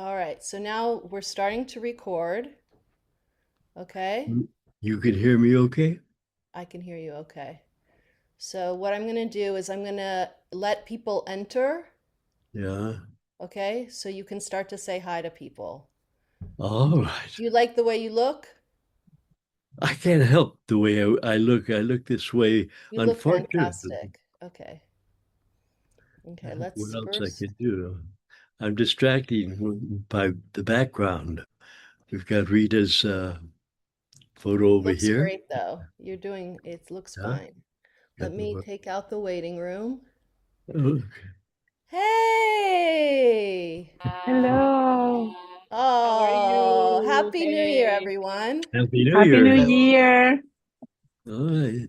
All right, so now we're starting to record. Okay, You can hear me okay? I can hear you okay. So what I'm gonna do is I'm gonna let people enter. Yeah. Okay, so you can start to say hi to people. All right. Do you like the way you look? I can't help the way I look. I look this way, You look unfortunately. fantastic. Okay, okay, let's What else I first. can do? I'm distracting by the background. We've got Rita's photo over Looks here. great though. You're doing, it looks Yeah. fine. Let Got me the, take out the waiting room. okay. Hey! Hello. How are Oh, you? Happy New Year, Hey. everyone. Happy New Happy New Year. Year. All right.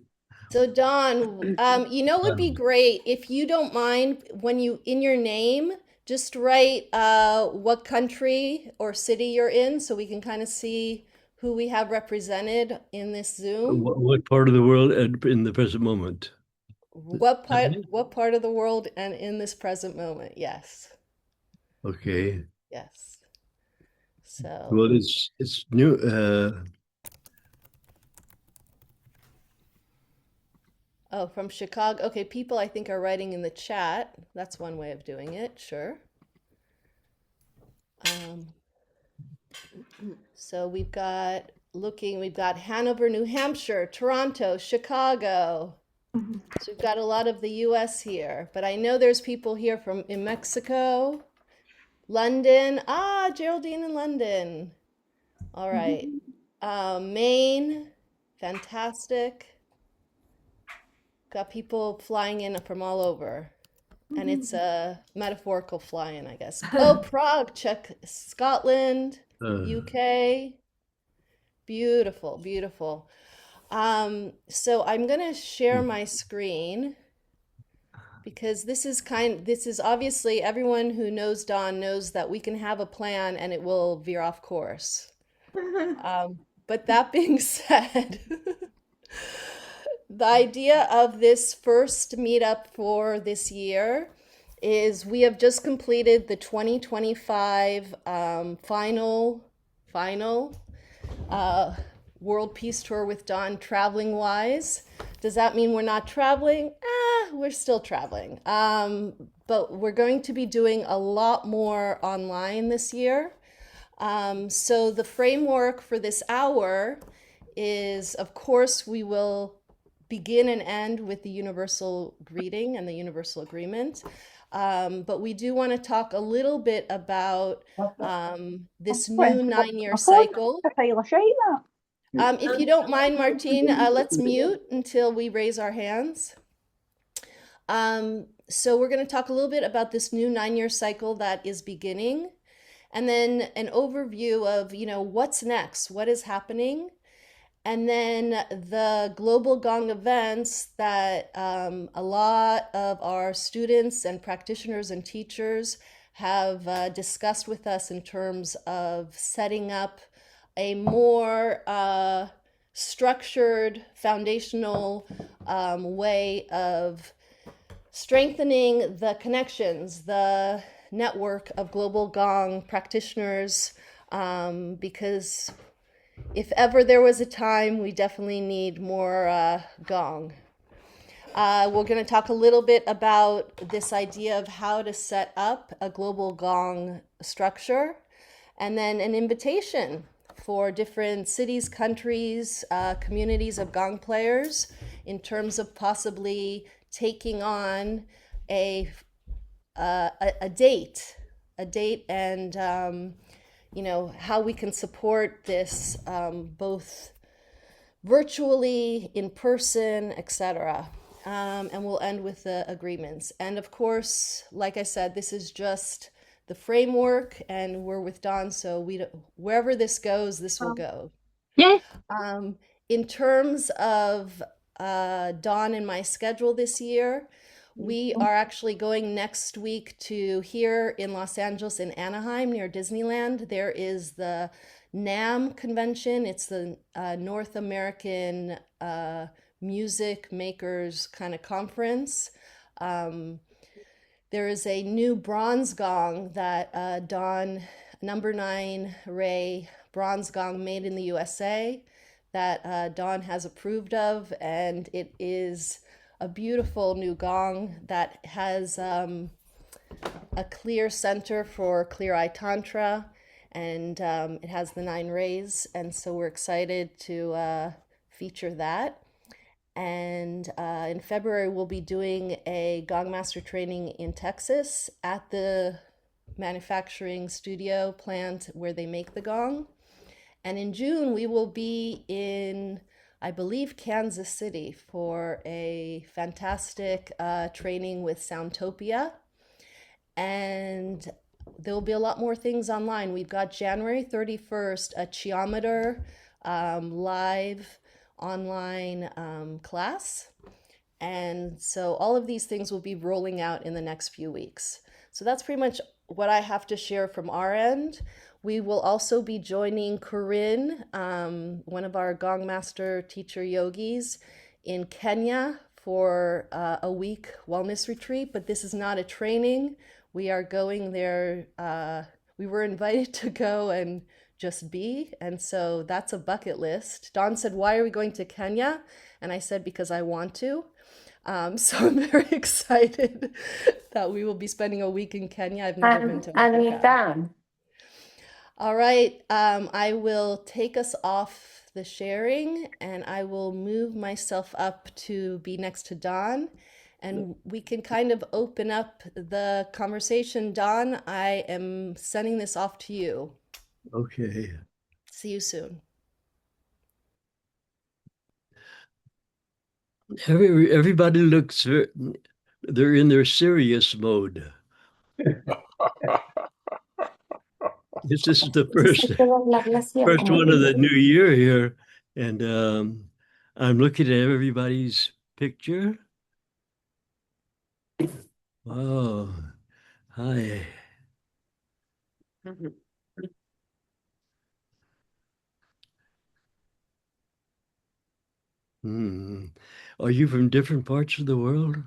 So Don, it would be great if you don't mind when you in your name just write what country or city you're in so we can kind of see who we have represented in this Zoom. What part of the world in the present moment? What part of the world and in this present moment? Yes. Okay. Yes. So, Well, it's new. oh, from Chicago. Okay, people I think are writing in the chat. That's one way of doing it, sure. Um, So we've got Hanover, New Hampshire, Toronto, Chicago. So we've got a lot of the US here, but I know there's people here from in Mexico, London. Ah, Geraldine in London. All right. Maine, fantastic. Got people flying in from all over. And it's a metaphorical fly-in, I guess. Oh, Prague, Czech, Scotland, Uh, UK. Beautiful, beautiful. So I'm gonna share my screen because this is obviously everyone who knows Don knows that we can have a plan and it will veer off course. But that being said, the idea of this first meetup for this year is we have just completed the 2025 final uh, World Peace Tour with Don traveling wise. Does that mean we're not traveling? We're still traveling. But we're going to be doing a lot more online this year. So the framework for this hour is, of course, we will begin and end with the universal greeting and the universal agreement. But we do want to talk a little bit about this new 9 year cycle. If you don't mind, Martine, let's mute until we raise our hands. So we're going to talk a little bit about this new 9 year cycle that is beginning, and then an overview of, what's next, what is happening, and then the global gong events that a lot of our students and practitioners and teachers have discussed with us in terms of setting up a more structured, foundational way of strengthening the connections, the network of global gong practitioners, because if ever there was a time, we definitely need more gong. We're going to talk a little bit about this idea of how to set up a global gong structure, and then an invitation for different cities, countries, communities of gong players in terms of possibly taking on a a date, and how we can support this both virtually, in person, etc. And we'll end with the agreements. And of course, like I said, this is just the framework, and we're with Don, so wherever this goes, this will go. Yeah. Um, in terms of Dawn and my schedule this year, we are actually going next week to here in Los Angeles, in Anaheim, near Disneyland. There is the NAMM convention. It's the North American Music Makers kind of conference. Um, there is a new bronze gong that Dawn number 9 ray bronze gong made in the USA that Don has approved of, and it is a beautiful new gong that has a clear center for clear eye tantra, and it has the 9 rays, and so we're excited to feature that. And in February, we'll be doing a Gong Master training in Texas at the manufacturing studio plant where they make the gong. And in June, we will be in, I believe, Kansas City for a fantastic training with Soundtopia. And there will be a lot more things online. We've got January 31st, a Geometer live online class. And so all of these things will be rolling out in the next few weeks. So that's pretty much what I have to share from our end. We will also be joining Corinne, one of our Gong Master teacher yogis, in Kenya for a week wellness retreat, but this is not a training. We are going there. We were invited to go and just be, and so that's a bucket list. Don said, "Why are we going to Kenya?" And I said, "Because I want to." So I'm very excited that we will be spending a week in Kenya. I've never been to And we've Africa. done. All right, I will take us off the sharing, and I will move myself up to be next to Don, and we can kind of open up the conversation. Don, I am sending this off to you. Okay. See you soon. Everybody looks, they're in their serious mode. This is the first one of the new year here. And I'm looking at everybody's picture. Oh, hi. Hmm. Are you from different parts of the world?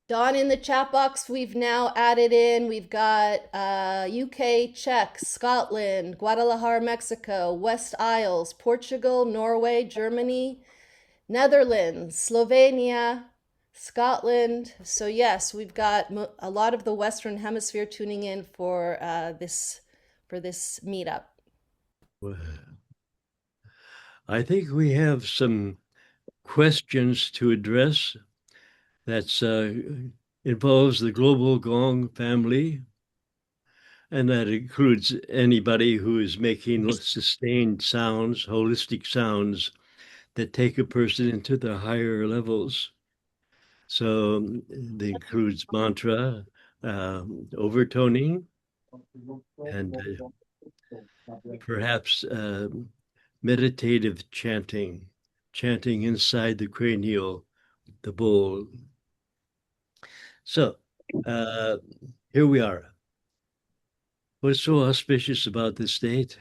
Don, in the chat box, we've now added in, we've got UK, Czech, Scotland, Guadalajara, Mexico, West Isles, Portugal, Norway, Germany, Netherlands, Slovenia, Scotland. So yes, we've got a lot of the Western Hemisphere tuning in for this meetup. Well, I think we have some questions to address. That's involves the global gong family, and that includes anybody who is making sustained sounds, holistic sounds that take a person into the higher levels. So that includes mantra, overtoning, and perhaps meditative chanting, chanting inside the cranial, the bowl. So here we are. What's so auspicious about this state?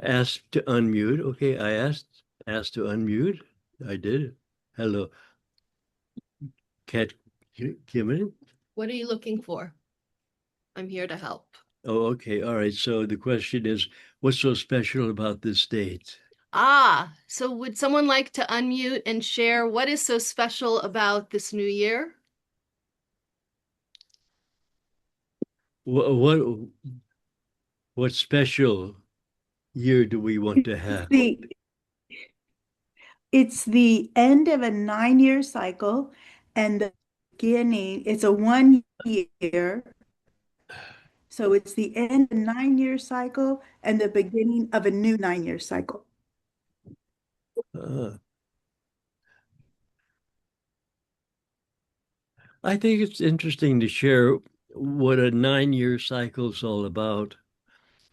Asked to unmute. Okay, I asked to unmute. I did. Hello. Cat Kimmy? What are you looking for? I'm here to help. Oh, okay. All right. So the question is, what's so special about this date? So would someone like to unmute and share what is so special about this new year? What special year do we want to have? It's the end of a 9-year cycle, and the beginning, it's a 1 year. So it's the end of a 9-year cycle and the beginning of a new 9-year cycle. I think it's interesting to share what a 9-year cycle is all about.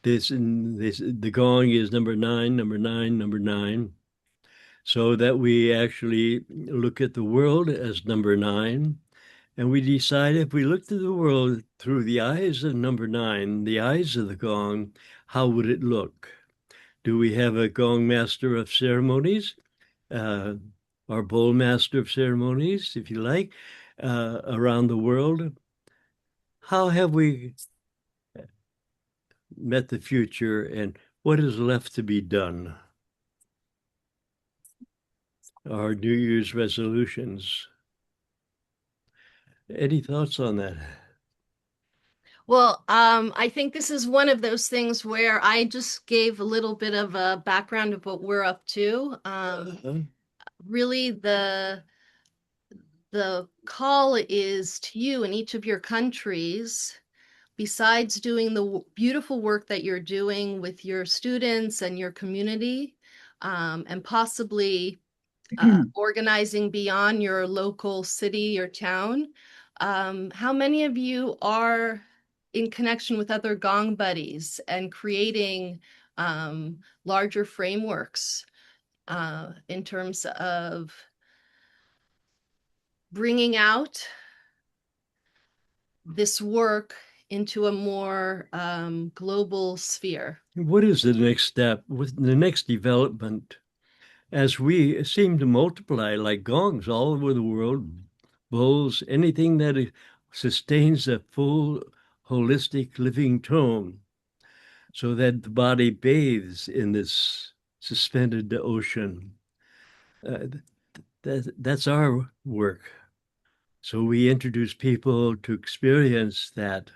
The gong is number 9, number 9, number 9. So that we actually look at the world as number 9. And we decide if we looked at the world through the eyes of number 9, the eyes of the gong, how would it look? Do we have a gong master of ceremonies? our bowl master of ceremonies, if you like, around the world. How have we met the future, and what is left to be done? Our New Year's resolutions. Any thoughts on that? Well, I think this is one of those things where I just gave a little bit of a background of what we're up to. Really, the call is to you in each of your countries, besides doing the beautiful work that you're doing with your students and your community, and possibly organizing beyond your local city or town. How many of you are in connection with other gong buddies and creating larger frameworks in terms of bringing out this work into a more global sphere? What is the next step, with the next development, as we seem to multiply like gongs all over the world, bowls, anything that sustains a full, holistic living tone, so that the body bathes in this suspended ocean? That's our work. So we introduce people to experience that,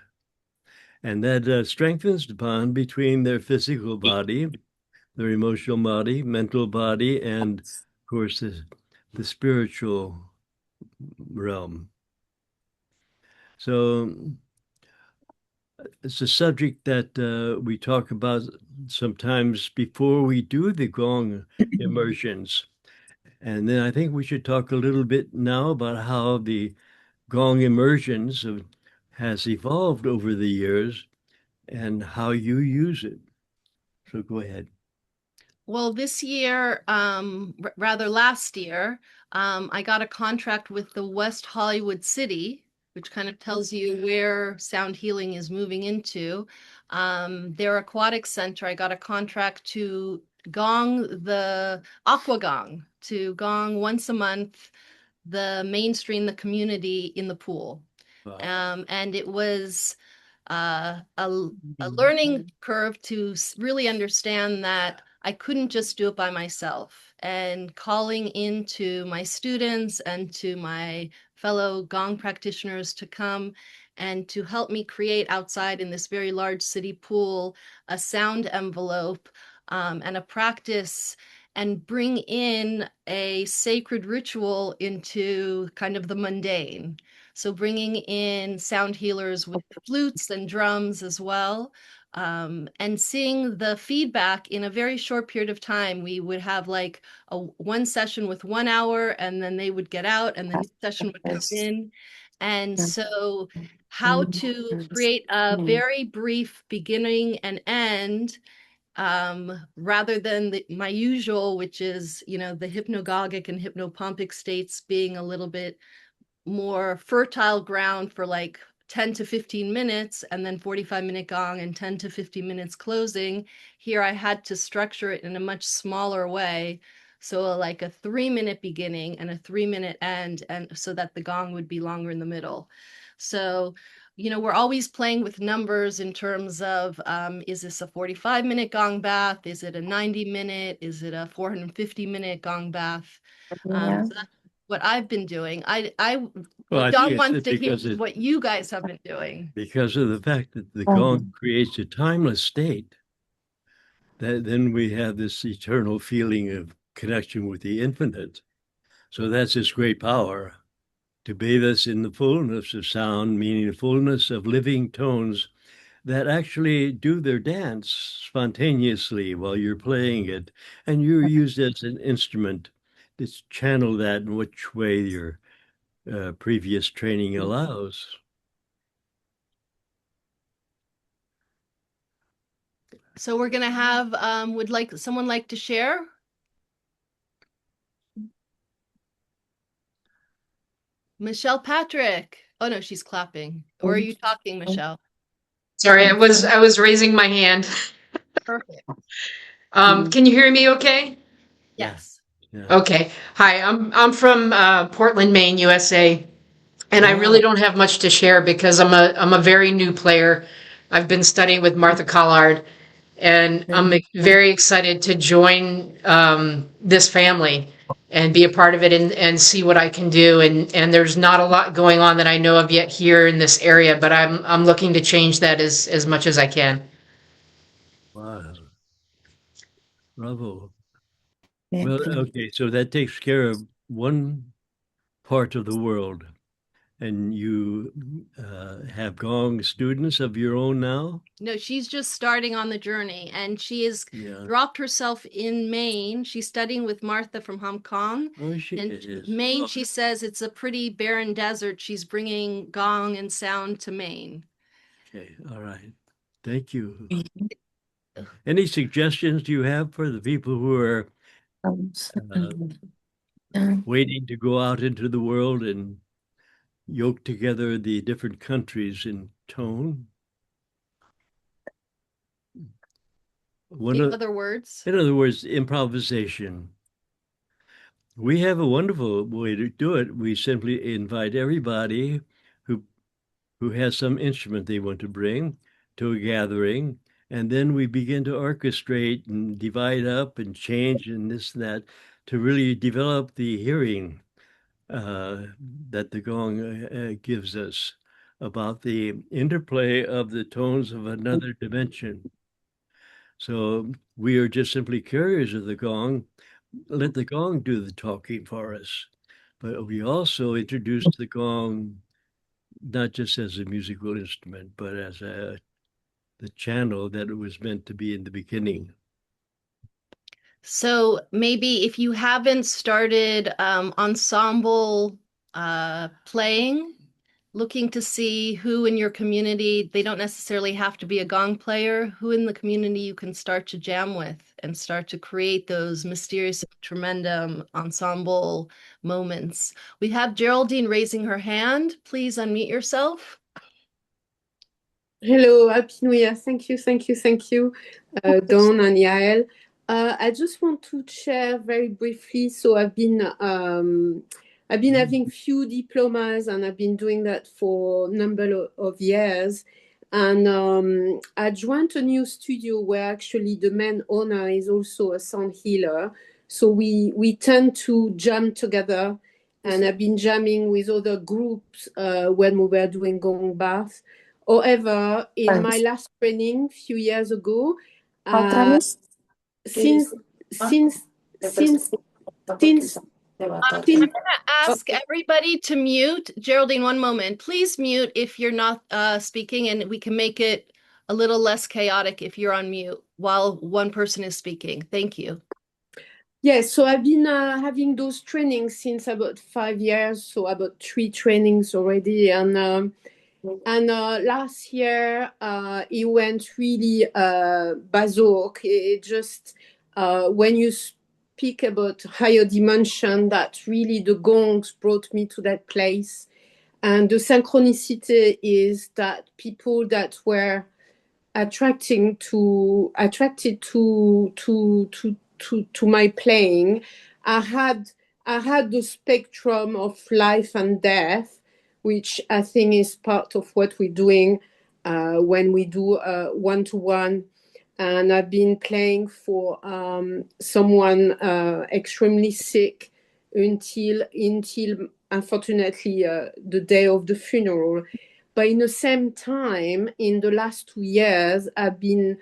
and that strengthens the bond between their physical body, their emotional body, mental body, and of course the spiritual realm. So it's a subject that we talk about sometimes before we do the gong immersions. And then I think we should talk a little bit now about how the gong immersions has evolved over the years and how you use it. So go ahead. Well, this year, rather last year, I got a contract with the West Hollywood City, which kind of tells you where sound healing is moving into. Their aquatic center, I got a contract to gong the aqua gong, to gong once a month, the mainstream, the community in the pool. Wow. And it was a learning curve to really understand that I couldn't just do it by myself, and calling into my students and to my fellow gong practitioners to come and to help me create outside in this very large city pool a sound envelope and a practice, and bring in a sacred ritual into kind of the mundane. So bringing in sound healers with flutes and drums as well, and seeing the feedback in a very short period of time. We would have like one session with 1 hour, and then they would get out, and the new session would come in. And so how to create a very brief beginning and end, rather than my usual, which is, the hypnagogic and hypnopompic states being a little bit more fertile ground for like 10 to 15 minutes and then 45-minute gong and 10 to 15 minutes closing. Here I had to structure it in a much smaller way. So like a 3-minute beginning and a 3-minute end, and so that the gong would be longer in the middle. So, we're always playing with numbers in terms of, is this a 45-minute gong bath? Is it a 90-minute? Is it a 450-minute gong bath? So that's what I've been doing. Well, I Don think wants it's to hear because what you guys have been doing. because of the fact that the gong creates a timeless state, that then we have this eternal feeling of connection with the infinite. So that's its great power, to bathe us in the fullness of sound, meaning the fullness of living tones that actually do their dance spontaneously while you're playing it. And you're used as an instrument to channel that in which way your previous training allows. So we're gonna have, would someone like to share? Michelle Patrick. Oh no, she's clapping. Or are you talking, Michelle? Sorry, I was raising my hand. Perfect. Can you hear me okay? Yes. Yeah. Okay. Hi, I'm from Portland, Maine, USA, and I really Ah, don't have much to share because I'm a very new player. I've been studying with Martha Collard, and I'm very excited to join this family and be a part of it and see what I can do. And there's not a lot going on that I know of yet here in this area, but I'm looking to change that as much as I can. wow. Bravo. Well, okay, so that takes care of one part of the world. And you have Gong students of your own now? No, she's just starting on the journey, and she has Yeah. dropped herself in Maine. She's studying with Martha from Hong Kong. Oh, she And is. Maine, she says it's a pretty barren desert. She's bringing gong and sound to Maine. Okay, all right. Thank you. Any suggestions you have for the people who are waiting to go out into the world and yoke together the different countries in tone? One In of, other words, in other words, improvisation. We have a wonderful way to do it. We simply invite everybody who who has some instrument they want to bring to a gathering, and then we begin to orchestrate and divide up and change and this and that to really develop the hearing uh, that the gong gives us about the interplay of the tones of another dimension. So we are just simply carriers of the gong. Let the gong do the talking for us. But we also introduced the gong not just as a musical instrument, but as the channel that it was meant to be in the beginning. so maybe if you haven't started ensemble playing, looking to see who in your community, they don't necessarily have to be a gong player, who in the community you can start to jam with and start to create those mysterious, tremendum ensemble moments. We have Geraldine raising her hand. Please unmute yourself. Hello, Happy New Year. Thank you, thank you, thank you, Don and Yaelle. I just want to share very briefly. So I've been having few diplomas, and I've been doing that for a number of years. And I joined a new studio where actually the main owner is also a sound healer. So we tend to jam together, and I've been jamming with other groups when we were doing gong bath. However, in my last training a few years ago, since since since since I'm since going to ask everybody to mute. Geraldine, one moment. Please mute if you're not speaking, and we can make it a little less chaotic if you're on mute while one person is speaking. Thank you. yes, so I've been having those trainings since about 5 years, so about 3 trainings already, and last year it went really bazook. It just when you speak about higher dimension, that really the gongs brought me to that place. And the synchronicity is that people that were attracted to my playing, I had the spectrum of life and death, which I think is part of what we're doing when we do one-to-one. And I've been playing for someone extremely sick until unfortunately the day of the funeral. But in the same time, in the last 2 years, I've been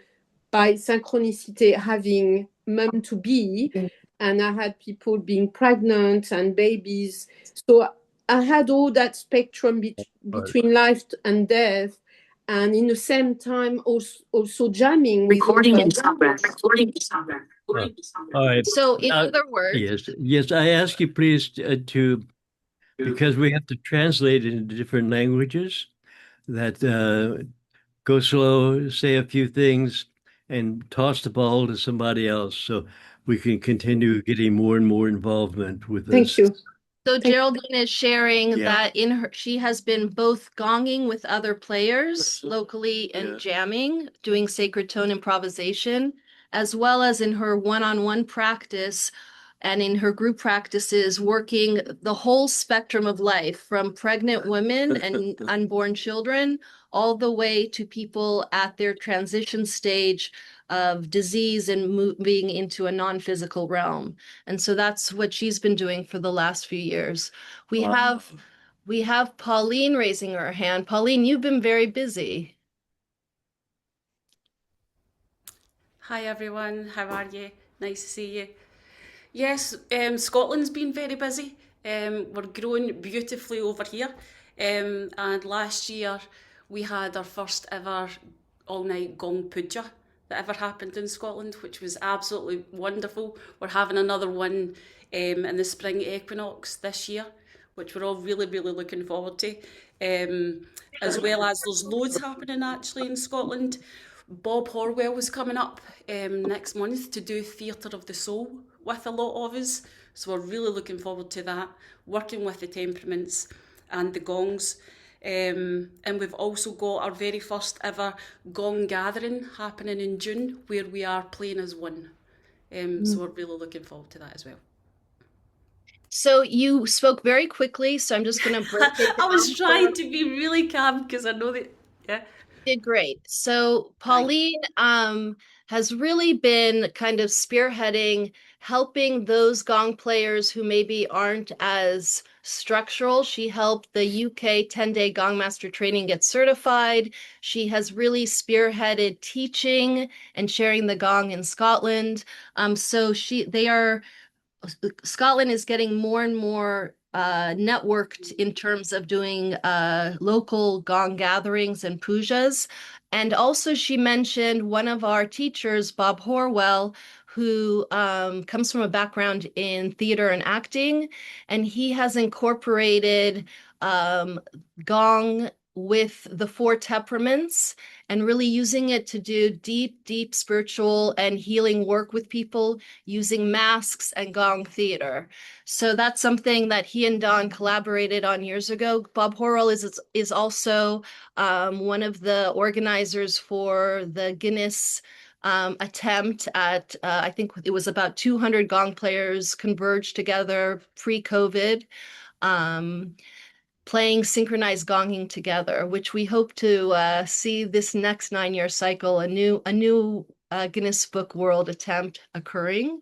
by synchronicity having mom to be, and I had people being pregnant and babies. So I had all that spectrum between life and death, and in the same time also jamming with Recording in others. progress. Recording in progress. All right. So, in other words, Yes. I ask you please to, because we have to translate it into different languages, that go slow, say a few things, and toss the ball to somebody else so we can continue getting more and more involvement with Thank this. you. so Geraldine is sharing Yeah. that she has been both gonging with other players locally and Yeah. jamming, doing sacred tone improvisation, as well as in her one-on-one practice and in her group practices, working the whole spectrum of life, from pregnant women and unborn children all the way to people at their transition stage of disease and moving into a non-physical realm. And so that's what she's been doing for the last few years. We have Pauline raising her hand. Pauline, you've been very busy. Hi everyone, how are you? Nice to see you. Yes, Scotland's been very busy. We're growing beautifully over here. And last year we had our first ever all-night gong puja that ever happened in Scotland, which was absolutely wonderful. We're having another one in the spring equinox this year, which we're all really, really looking forward to. As well as there's loads happening actually in Scotland. Bob Horwell was coming up next month to do Theatre of the Soul with a lot of us. So we're really looking forward to that, working with the temperaments and the gongs. And we've also got our very first ever gong gathering happening in June, where we are playing as one. So we're really looking forward to that as well. So you spoke very quickly, so I'm just going to break it I was down. trying to be really calm because I know that, yeah. Did great. So Pauline has really been kind of spearheading, helping those gong players who maybe aren't as structural. She helped the UK 10-day Gong Master training get certified. She has really spearheaded teaching and sharing the gong in Scotland. Scotland is getting more and more networked in terms of doing local gong gatherings and pujas. And also she mentioned one of our teachers, Bob Horwell, who comes from a background in theater and acting, and he has incorporated gong with the four temperaments and really using it to do deep, deep spiritual and healing work with people using masks and gong theater. So that's something that he and Don collaborated on years ago. Bob Horrell is also one of the organizers for the Guinness attempt at, I think it was about 200 gong players converged together pre-COVID. Playing synchronized gonging together, which we hope to see this next 9-year cycle, a new Guinness Book World attempt occurring.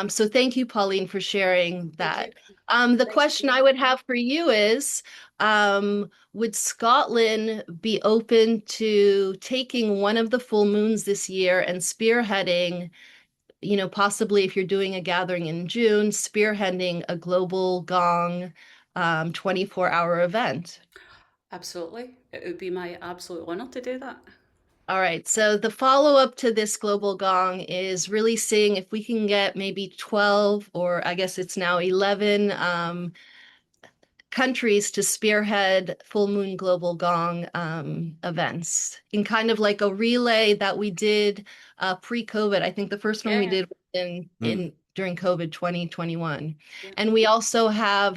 So thank you, Pauline, for sharing that. The question I would have for you is, would Scotland be open to taking one of the full moons this year and spearheading, possibly if you're doing a gathering in June, spearheading a global gong 24-hour event? Absolutely. It would be my absolute honour to do that. All right, so the follow-up to this global gong is really seeing if we can get maybe 12, or I guess it's now 11 countries to spearhead full moon global gong events in kind of like a relay that we did pre-COVID. I think the first one we did was in during COVID 2021. Yeah. And we also have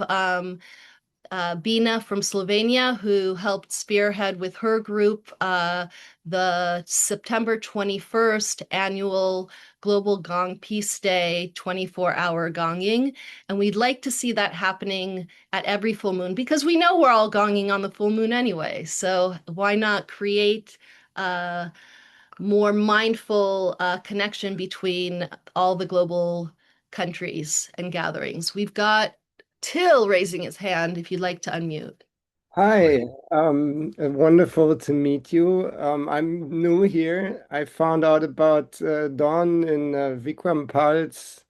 Bina from Slovenia, who helped spearhead with her group the September 21st annual Global Gong Peace Day 24-hour gonging. And we'd like to see that happening at every full moon because we know we're all gonging on the full moon anyway. So why not create more mindful connection between all the global countries and gatherings? We've got Till raising his hand if you'd like to unmute. Hi, wonderful to meet you. I'm new here. I found out about Don in Vikram Pal's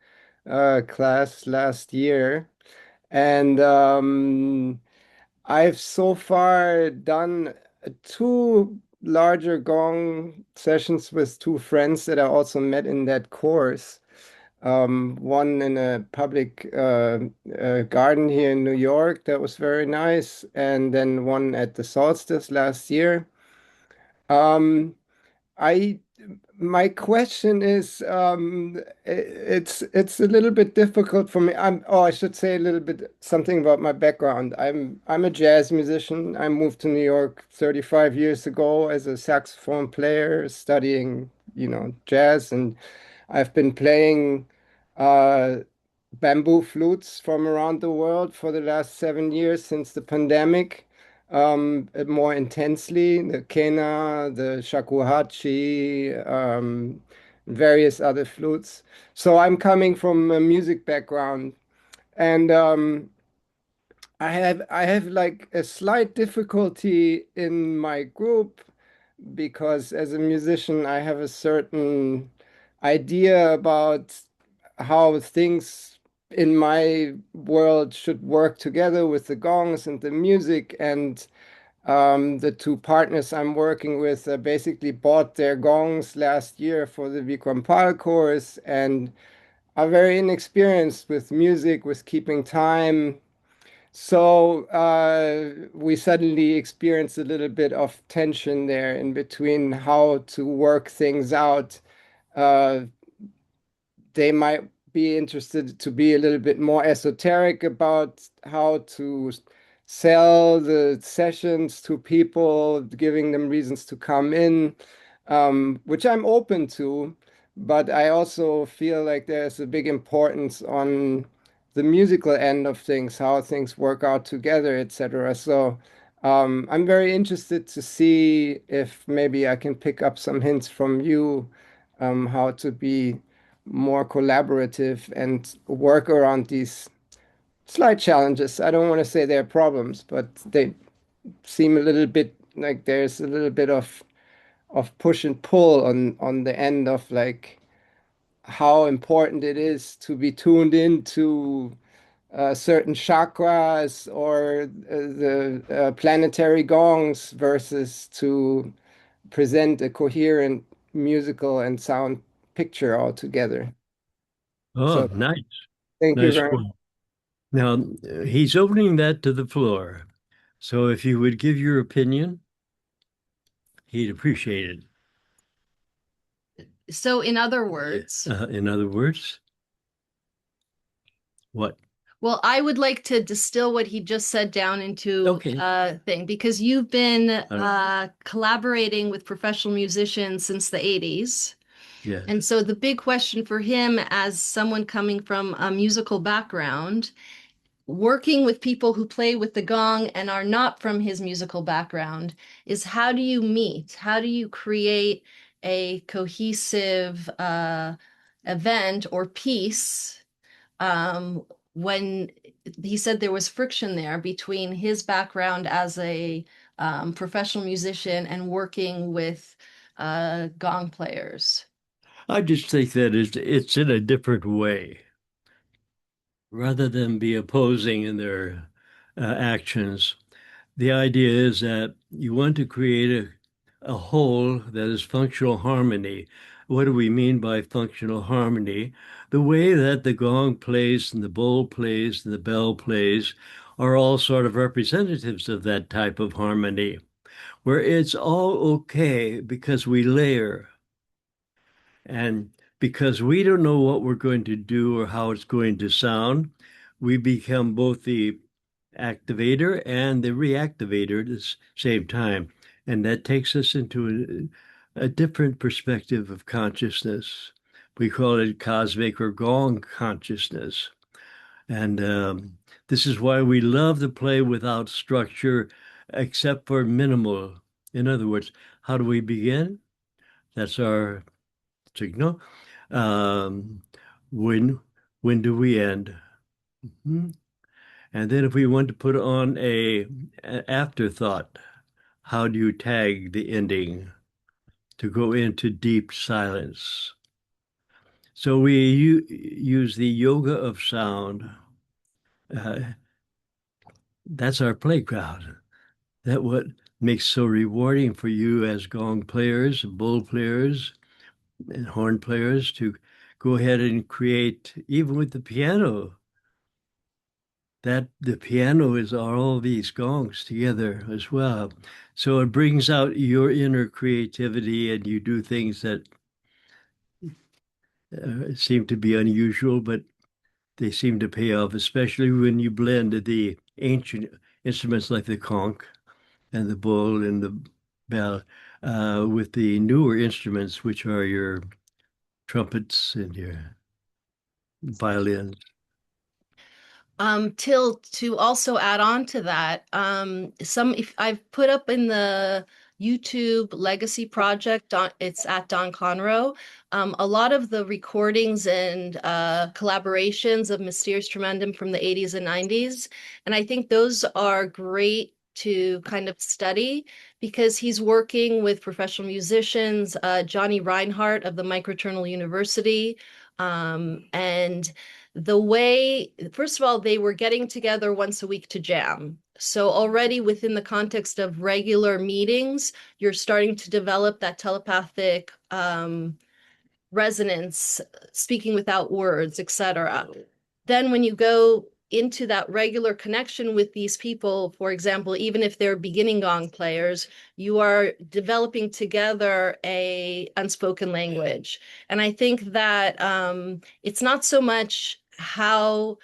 class last year, and I've so far done two larger gong sessions with two friends that I also met in that course. One in a public garden here in New York that was very nice, and then one at the solstice last year. I My question is, it's a little bit difficult for me. I should say a little bit something about my background. I'm a jazz musician. I moved to New York 35 years ago as a saxophone player, studying, jazz, and I've been playing bamboo flutes from around the world for the last 7 years since the pandemic, more intensely, the kena, the shakuhachi, various other flutes. So I'm coming from a music background, and I have like a slight difficulty in my group because as a musician, I have a certain idea about how things in my world should work together with the gongs and the music. And the two partners I'm working with basically bought their gongs last year for the Vikram course and are very inexperienced with music, with keeping time. So we suddenly experienced a little bit of tension there in between how to work things out. Uh, they might be interested to be a little bit more esoteric about how to sell the sessions to people, giving them reasons to come in, which I'm open to. But I also feel like there's a big importance on the musical end of things, how things work out together, etc. So I'm very interested to see if maybe I can pick up some hints from you, how to be more collaborative and work around these slight challenges. I don't want to say they're problems, but they seem a little bit like there's a little bit of push and pull on the end of like how important it is to be tuned into certain chakras or the planetary gongs versus to present a coherent musical and sound picture altogether. Oh, So nice. thank you Nice very much. one. Now, he's opening that to the floor. So if you would give your opinion, he'd appreciate it. So, in other words, In other words, what? well, I would like to distill what he just said down into Okay. a thing because you've been collaborating with professional musicians since the 80s. Yeah. And so the big question for him, as someone coming from a musical background, working with people who play with the gong and are not from his musical background, is how do you meet? How do you create a cohesive event or piece when he said there was friction there between his background as a professional musician and working with gong players? I just think that it's in a different way. Rather than be opposing in their actions, the idea is that you want to create a whole that is functional harmony. What do we mean by functional harmony? The way that the gong plays and the bowl plays and the bell plays are all sort of representatives of that type of harmony, where it's all okay because we layer. And because we don't know what we're going to do or how it's going to sound, we become both the activator and the reactivator at the same time. And that takes us into a different perspective of consciousness. We call it cosmic or gong consciousness. And this is why we love to play without structure, except for minimal. In other words, how do we begin? That's our signal. Um, when when do we end? Mhm. And then if we want to put on an afterthought, how do you tag the ending to go into deep silence? So we use the yoga of sound. Uh, that's our playground. That what makes so rewarding for you as gong players, bowl players, and horn players to go ahead and create, even with the piano, that the piano is all these gongs together as well. So it brings out your inner creativity and you do things that seem to be unusual, but they seem to pay off, especially when you blend the ancient instruments like the conch and the bowl and the bell with the newer instruments, which are your trumpets and your violins. Till to also add on to that, if I've put up in the YouTube Legacy Project, it's at Don Conreaux. A lot of the recordings and collaborations of Mysterious Tremendum from the 80s and 90s, and I think those are great to kind of study because he's working with professional musicians, Johnny Reinhardt of the Microternal University, and the way, first of all, they were getting together once a week to jam. So already within the context of regular meetings, you're starting to develop that telepathic resonance, speaking without words, etc. Then when you go into that regular connection with these people, for example, even if they're beginning gong players, you are developing together a unspoken language. And I think that it's not so much how,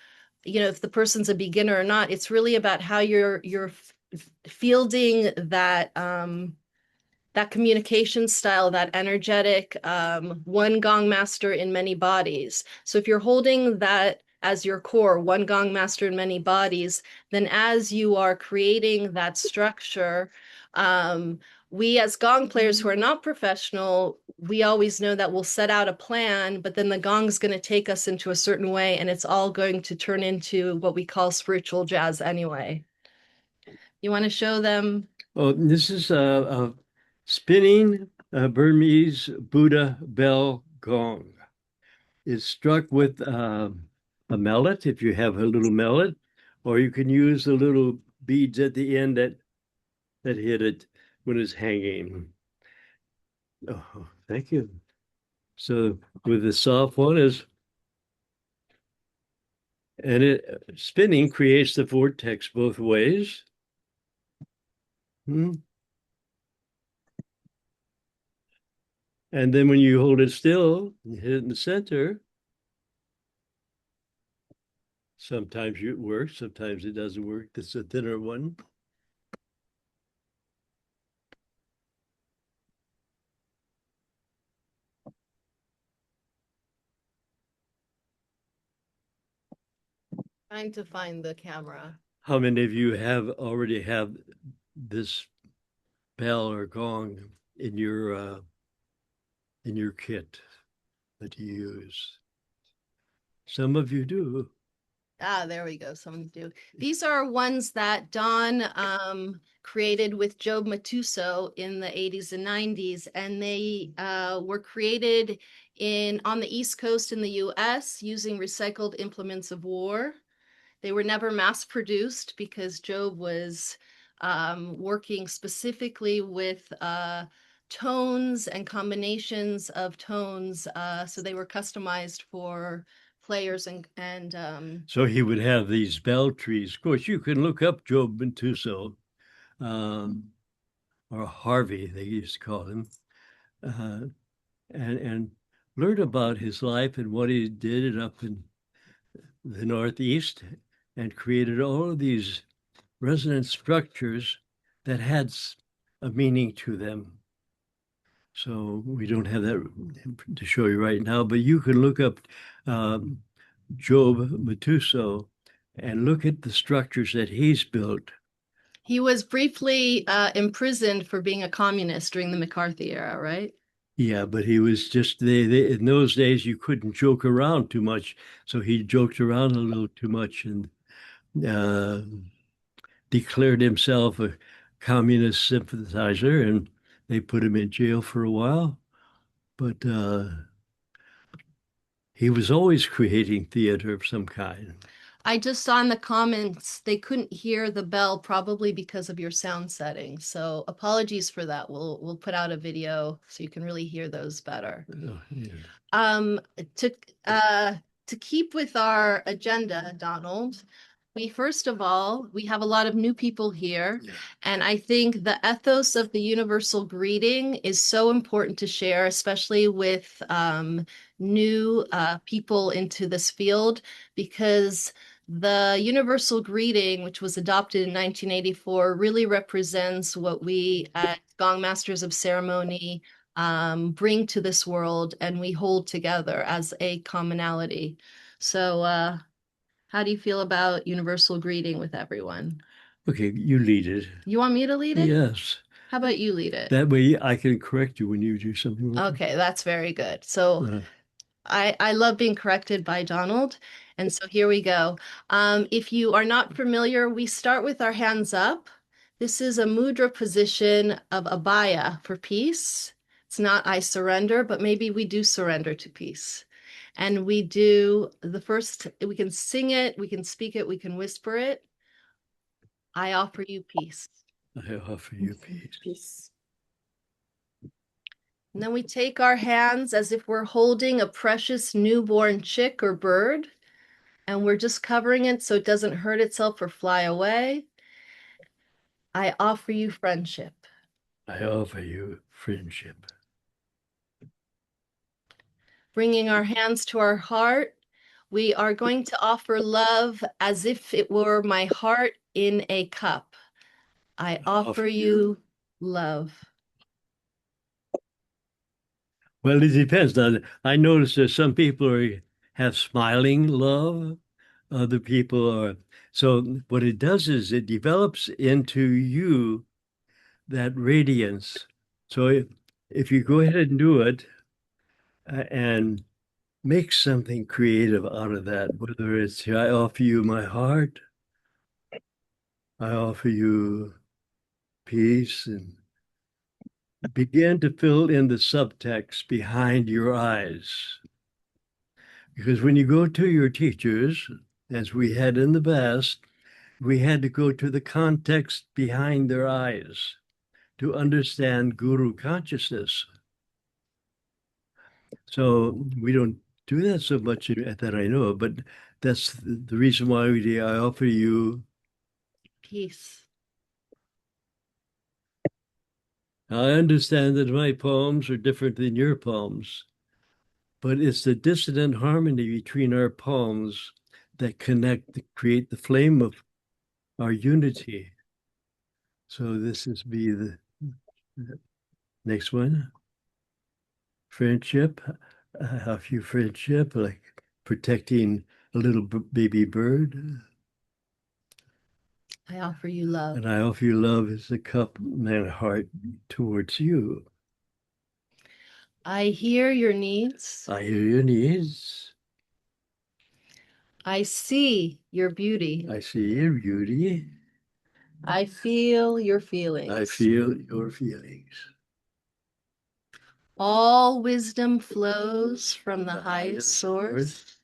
if the person's a beginner or not, it's really about how you're fielding that communication style, that energetic one gong master in many bodies. So if you're holding that as your core, one gong master in many bodies, then as you are creating that structure, we as gong players who are not professional, we always know that we'll set out a plan, but then the gong's going to take us into a certain way, and it's all going to turn into what we call spiritual jazz anyway. You want to show them? Oh, this is a spinning Burmese Buddha bell gong. It's struck with a mallet if you have a little mallet, or you can use the little beads at the end that hit it when it's hanging. Oh, thank you. So with the soft one and it spinning creates the vortex both ways. And then when you hold it still, you hit it in the center. Sometimes it works, sometimes it doesn't work. This is a thinner one. Trying to find the camera. How many of you already have this bell or gong in your kit that you use? Some of you do. There we go. Some do. These are ones that Don created with Joe Matuso in the 80s and 90s, and they were created on the East Coast in the US using recycled implements of war. They were never mass produced because Job was working specifically with tones and combinations of tones. So they were customized for players and So he would have these bell trees. Of course, you can look up Job Bentuso, or Harvey, they used to call him, and learn about his life and what he did up in the Northeast, and created all of these resonant structures that had a meaning to them. So we don't have that to show you right now, but you can look up Job Matuso and look at the structures that he's built. He was briefly imprisoned for being a communist during the McCarthy era, right? Yeah, but he was just in those days you couldn't joke around too much, so he joked around a little too much and declared himself a communist sympathizer, and they put him in jail for a while. But he was always creating theater of some kind. I just saw in the comments they couldn't hear the bell, probably because of your sound settings. So apologies for that. We'll put out a video so you can really hear those better. Oh, yeah. To keep with our agenda, Donald, first of all, we have a lot of new people here, and I think the ethos of the universal greeting is so important to share, especially with new people into this field, because the universal greeting, which was adopted in 1984, really represents what we as Gong Masters of Ceremony bring to this world, and we hold together as a commonality. So How do you feel about universal greeting with everyone? Okay, you lead it. You want me to lead it? Yes. How about you lead it? That way I can correct you when you do something wrong. Okay, that's very good. So I love being corrected by Donald. And so here we go. If you are not familiar, we start with our hands up. This is a mudra position of abaya for peace. It's not I surrender, but maybe we do surrender to peace. And we do the first, we can sing it, we can speak it, we can whisper it. I offer you peace. I offer you peace. Peace. And then we take our hands as if we're holding a precious newborn chick or bird, and we're just covering it so it doesn't hurt itself or fly away. I offer you friendship. I offer you friendship. Bringing our hands to our heart, we are going to offer love as if it were my heart in a cup. I offer you love. Well, it depends. Now, I notice that some people have smiling love. Other people are. So what it does is it develops into you that radiance. So if you go ahead and do it and make something creative out of that, whether it's I offer you my heart, I offer you peace, and begin to fill in the subtext behind your eyes. Because when you go to your teachers, as we had in the past, we had to go to the context behind their eyes to understand guru consciousness. So we don't do that so much that I know, but that's the reason why I offer you peace. I understand that my poems are different than your poems, but it's the dissonant harmony between our poems that create the flame of our unity. So this is the next one. Friendship. I offer you friendship, like protecting a little baby bird. I offer you love. And I offer you love as a cup and heart towards you. I hear your needs. I hear your needs. I see your beauty. I see your beauty. I feel your feelings. I feel your feelings. All wisdom flows from the highest source.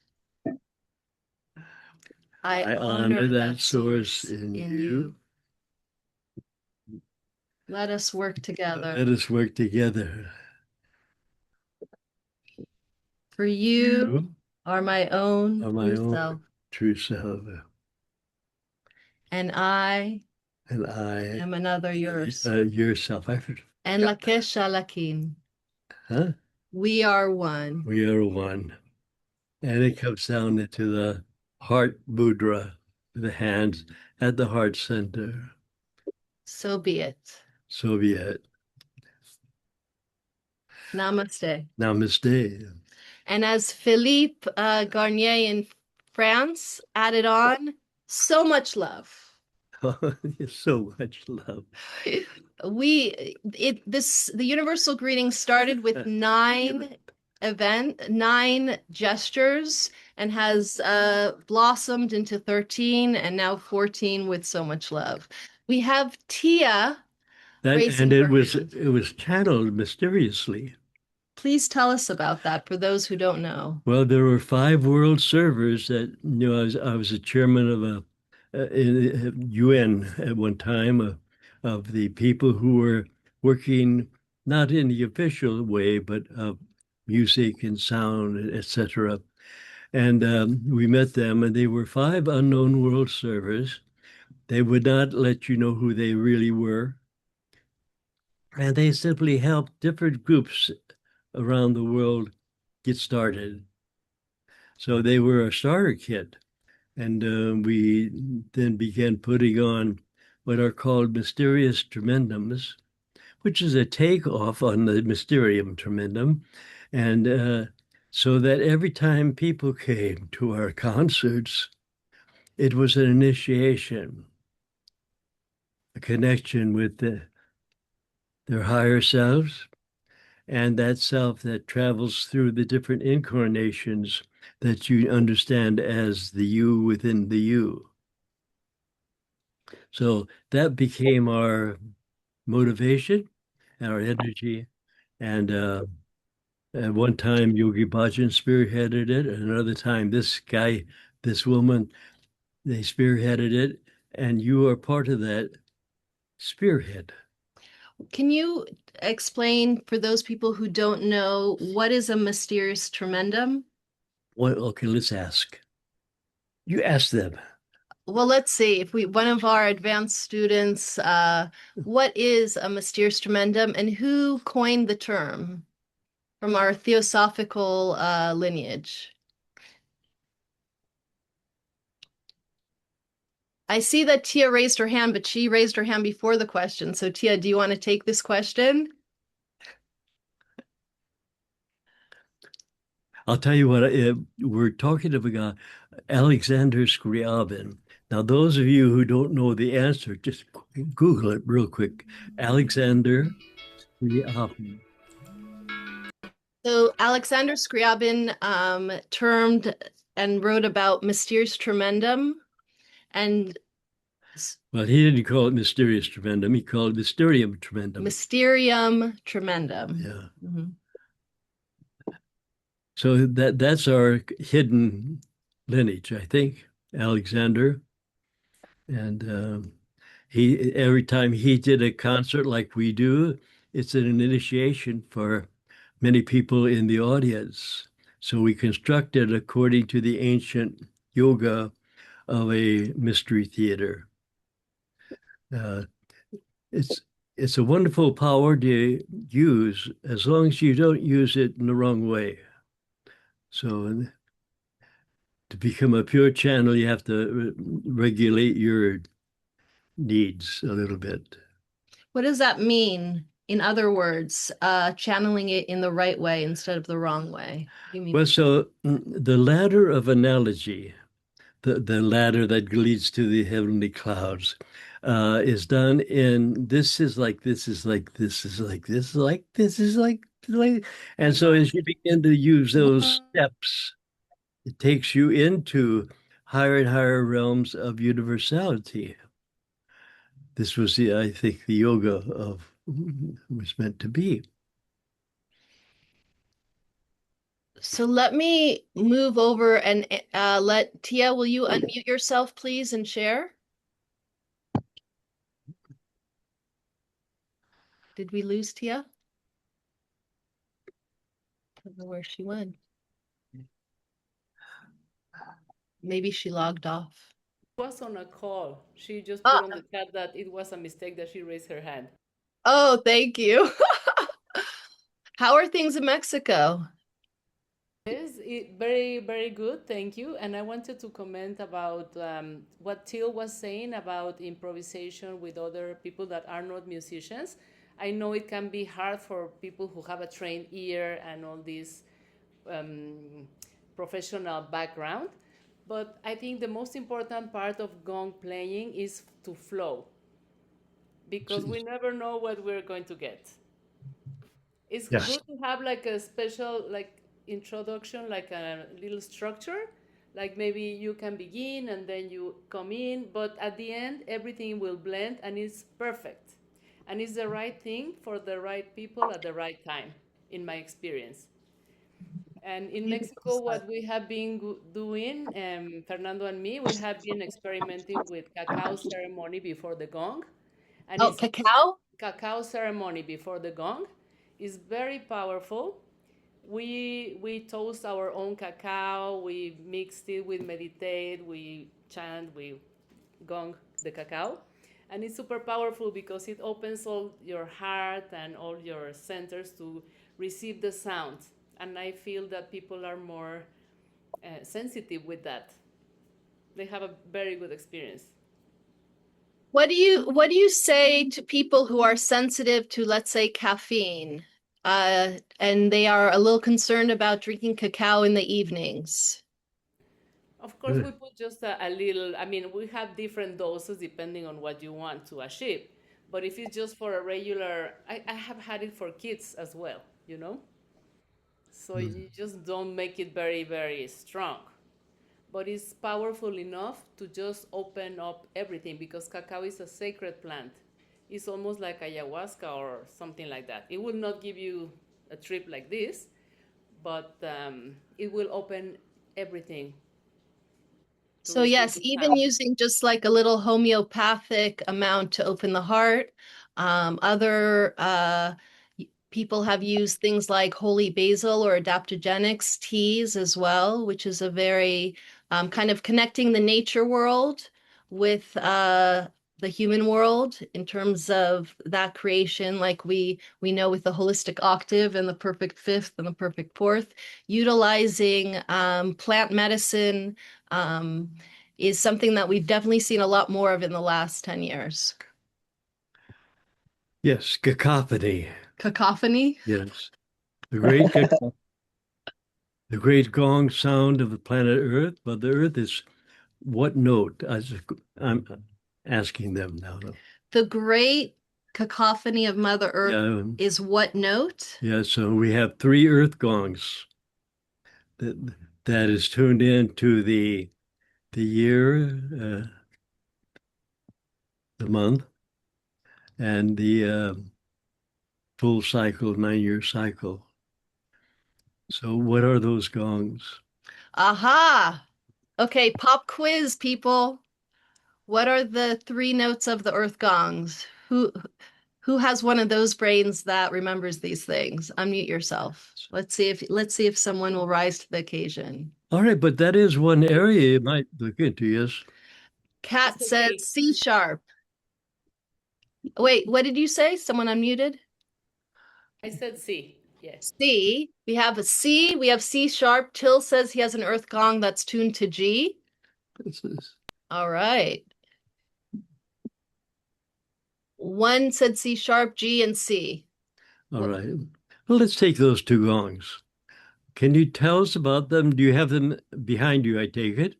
I honor that source in you. Let us work together. Let us work together. For you are my own true self. And I am another yours. Yourself. And Lakesha Lakin. Huh? We are one. We are one. And it comes down into the heart mudra, the hands at the heart center. So be it. So be it. Namaste. Namaste. And as Philippe Garnier in France added on, so much love. So much love. The universal greeting started with 9 gestures and has blossomed into 13 and now 14 with so much love. We have Tia. And it was channeled mysteriously. Please tell us about that for those who don't know. Well, there were 5 world servers that I was a chairman of a UN at one time of the people who were working not in the official way, but music and sound, etc. And we met them, and they were 5 unknown world servers. They would not let you know who they really were. And they simply helped different groups around the world get started. So they were a starter kit. And we then began putting on what are called mysterious tremendums, which is a takeoff on the mysterium tremendum. And so that every time people came to our concerts, It was an initiation, a connection with their higher selves, and that self that travels through the different incarnations that you understand as the you within the you. So that became our motivation and our energy. And at one time, Yogi Bhajan spearheaded it. At another time, this guy, this woman, they spearheaded it. And you are part of that spearhead. Can you explain for those people who don't know, what is a mysterious tremendum? Well, okay, let's ask. You ask them. Well, let's see if one of our advanced students, what is a mysterious tremendum and who coined the term from our theosophical lineage? I see that Tia raised her hand, but she raised her hand before the question. So Tia, do you want to take this question? I'll tell you what, we're talking to a guy, Alexander Scriabin. Now, those of you who don't know the answer, just Google it real quick. Alexander Scriabin. So Alexander Scriabin termed and wrote about mysterious tremendum. And well, he didn't call it mysterious tremendum. He called it mysterium tremendum. Mysterium tremendum. Yeah. Mm-hmm. So that's our hidden lineage, I think, Alexander. And he every time he did a concert like we do, it's an initiation for many people in the audience. So we constructed according to the ancient yoga of a mystery theater. Uh, it's a wonderful power to use as long as you don't use it in the wrong way. So to become a pure channel, you have to regulate your needs a little bit. What does that mean? In other words, channeling it in the right way instead of the wrong way. What do you mean? Well, so the ladder of analogy, the ladder that leads to the heavenly clouds, is done in this is like this is like this is like this is like this is like, and so as you begin to use those steps, it takes you into higher and higher realms of universality. This was I think, the yoga of was meant to be. So let me move over and let Tia, will you unmute yourself, please, and share? Did we lose Tia? I don't know where she went. Maybe she logged off. Was on a call. She just put on the chat that it was a mistake that she raised her hand. Oh, thank you. How are things in Mexico? Yes, very, very good. Thank you. And I wanted to comment about what Till was saying about improvisation with other people that are not musicians. I know it can be hard for people who have a trained ear and all this professional background. But I think the most important part of gong playing is to flow, because we never know what we're going to get. It's Yes. good to have like a special introduction, like a little structure, like maybe you can begin and then you come in, but at the end everything will blend and it's perfect. And it's the right thing for the right people at the right time, in my experience. And in Mexico, what we have been doing, Fernando and me, we have been experimenting with cacao ceremony before the gong. And Oh, it's cacao? cacao ceremony before the gong is very powerful. We toast our own cacao, we mixed it with meditate, we chant, we gong the cacao. And it's super powerful because it opens all your heart and all your centers to receive the sound. And I feel that people are more sensitive with that. They have a very good experience. What do you say to people who are sensitive to, let's say, caffeine, and they are a little concerned about drinking cacao in the evenings? Of course, we put just a little, I mean, we have different doses depending on what you want to achieve. But if it's just for a regular, I have had it for kids as well, you know? So you just don't make it very, very strong. But it's powerful enough to just open up everything because cacao is a sacred plant. It's almost like ayahuasca or something like that. It will not give you a trip like this, but it will open everything to So receive yes, the even sound. using just like a little homeopathic amount to open the heart. Other people have used things like holy basil or adaptogenics teas as well, which is a very kind of connecting the nature world with the human world in terms of that creation, like we know with the holistic octave and the perfect fifth and the perfect fourth, utilizing plant medicine is something that we've definitely seen a lot more of in the last 10 years. Yes, cacophony. Cacophony? Yes. The great the great gong sound of the planet Earth. But the Earth is what note? I'm asking them now. The great cacophony of Mother Earth Yeah, is what note? yeah. So we have three Earth gongs that is tuned in to the year, the month, and the full cycle, 9-year cycle. So what are those gongs? Aha! Okay, pop quiz, people. What are the three notes of the Earth gongs? Who has one of those brains that remembers these things? Unmute yourself. Let's see if someone will rise to the occasion. All right, but that is one area you might look into, yes. Kat It's a says C. C sharp. Wait, what did you say? Someone unmuted? I said C. Yes. C. We have a C. We have C sharp. Till says he has an Earth gong that's tuned to G. All right. One said C sharp, G, and C. All right. Well, let's take those two gongs. Can you tell us about them? Do you have them behind you, I take it?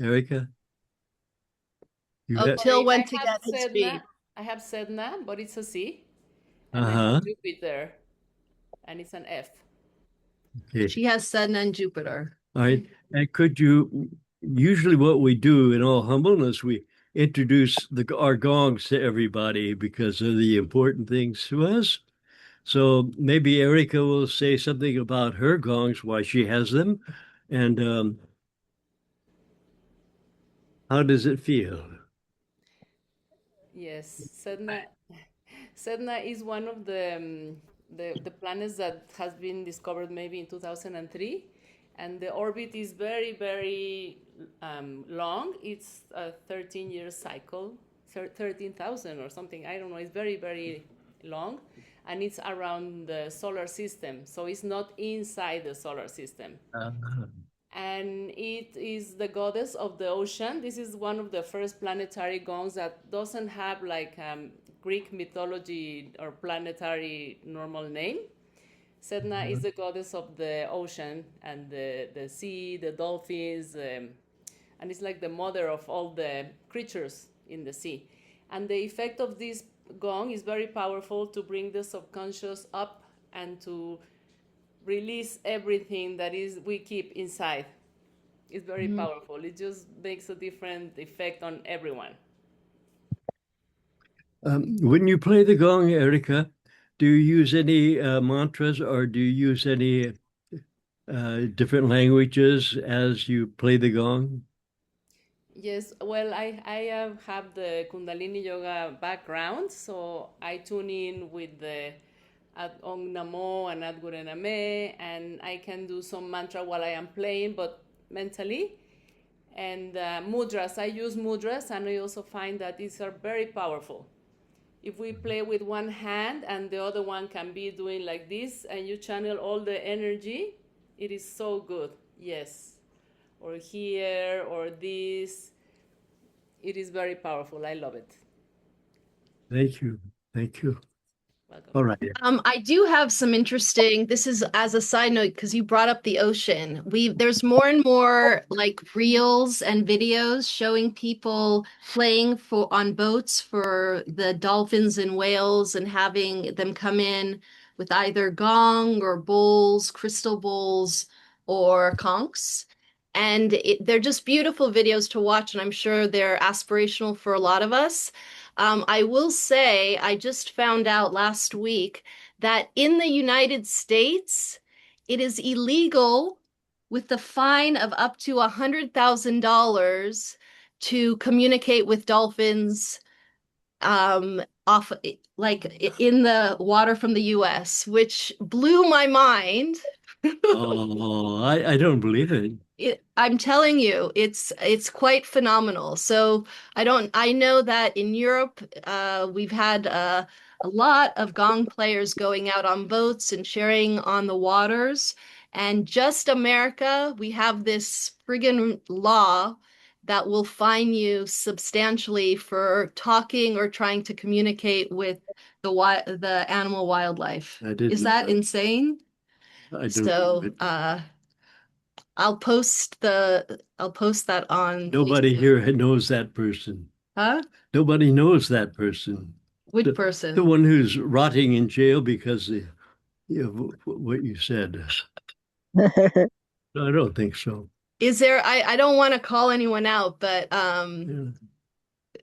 Erika? You Oh, have, Till Sorry, went to get his G. I have Sedna, but it's a C. And I uh-huh. have Jupiter, and it's an F. Okay. She has Sun and Jupiter. All right. And could you, usually what we do in all humbleness, we introduce our gongs to everybody because they're the important things to us. So maybe Erika will say something about her gongs, why she has them, and how does it feel? Yes, Sedna is one of the planets that has been discovered maybe in 2003, and the orbit is very, very long. It's a 13-year cycle, 13,000 or something. I don't know. It's very, very long, and it's around the solar system, so it's not inside the solar system. And it is the goddess of the ocean. This is one of the first planetary gongs that doesn't have like Greek mythology or planetary normal name. Sedna is the goddess of the ocean and the sea, the dolphins, and it's like the mother of all the creatures in the sea. And the effect of this gong is very powerful to bring the subconscious up and to release everything that is we keep inside. It's very powerful. It just makes a different effect on everyone. When you play the gong, Erika, do you use any mantras or do you use any different languages as you play the gong? Yes, well, I have the Kundalini Yoga background, so I tune in with the Ad Ong Namo and Ad Gure Name, and I can do some mantra while I am playing, but mentally. And mudras, I use mudras, and I also find that these are very powerful. If we play with one hand and the other one can be doing like this, and you channel all the energy, it is so good. Yes. Or here, or this. It is very powerful. I love it. Thank you. Thank you. All right. I do have some interesting, this is as a side note, because you brought up the ocean. There's more and more like reels and videos showing people playing on boats for the dolphins and whales and having them come in with either gong or bowls, crystal bowls, or conchs. And they're just beautiful videos to watch, and I'm sure they're aspirational for a lot of us. I will say, I just found out last week that in the United States, it is illegal with the fine of up to $100,000 to communicate with dolphins off like in the water from the US, which blew my mind. Oh, I don't believe it. I'm telling you, it's quite phenomenal. So I know that in Europe, we've had a lot of gong players going out on boats and sharing on the waters. And just America, we have this friggin' law that will fine you substantially for talking or trying to communicate with the animal wildlife. Is that insane? I don't So, believe it. I'll post that on Nobody Facebook. here knows that person. Huh? Nobody knows that person. Which person? The one who's rotting in jail because of what you said. No, I don't think so. Is there, I don't want to call anyone out, but Yeah.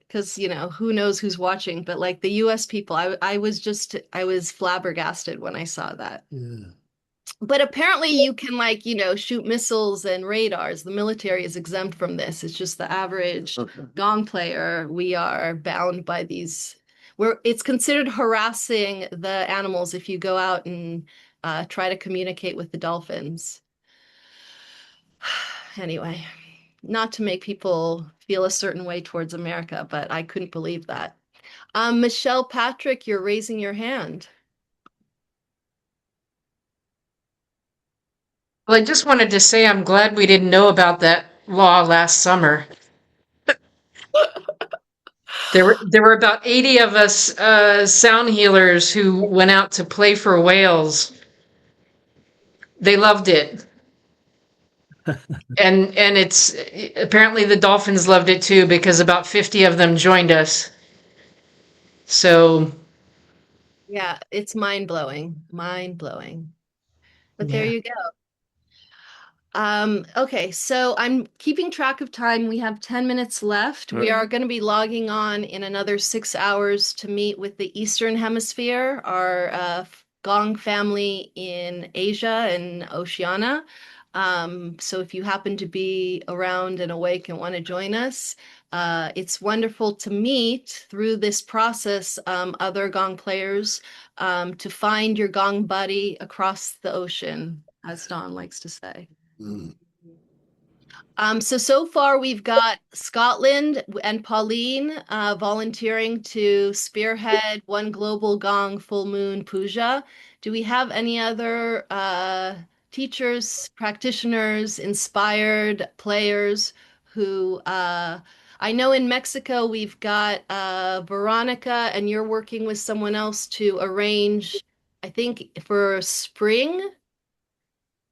because who knows who's watching, but like the US people, I was flabbergasted when I saw that. Yeah. But apparently you can shoot missiles and radars. The military is exempt from this. It's just the average gong player. We are bound by these. It's considered harassing the animals if you go out and try to communicate with the dolphins. Anyway, not to make people feel a certain way towards America, but I couldn't believe that. Michelle Patrick, you're raising your hand. Well, I just wanted to say I'm glad we didn't know about that law last summer. There were about 80 of us sound healers who went out to play for whales. They loved it. And it's apparently the dolphins loved it too, because about 50 of them joined us. So Yeah, it's mind-blowing. Mind-blowing. But there you go. Okay, so I'm keeping track of time. We have 10 minutes left. We are going to be logging on in another 6 hours to meet with the Eastern Hemisphere, our Gong family in Asia and Oceania. So if you happen to be around and awake and want to join us, it's wonderful to meet through this process other Gong players, to find your Gong buddy across the ocean, as Don likes to say. So far we've got Scotland and Pauline volunteering to spearhead One Global Gong Full Moon Puja. Do we have any other teachers, practitioners, inspired players who I know in Mexico we've got Veronica, and you're working with someone else to arrange, I think, for spring.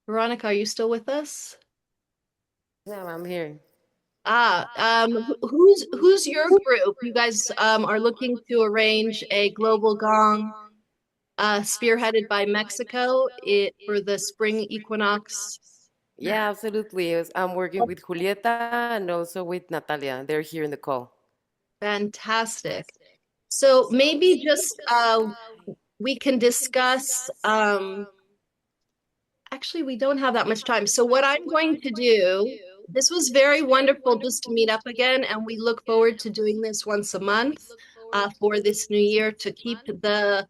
Veronica, are you still with us? Yeah, I'm here. Who's your group? You guys are looking to arrange a global gong spearheaded by Mexico for the spring equinox. Yeah, absolutely. I'm working with Julieta and also with Natalia. They're here in the call. Fantastic. So maybe just we can discuss actually, we don't have that much time. So what I'm going to do, this was very wonderful just to meet up again, and we look forward to doing this once a month for this new year to keep the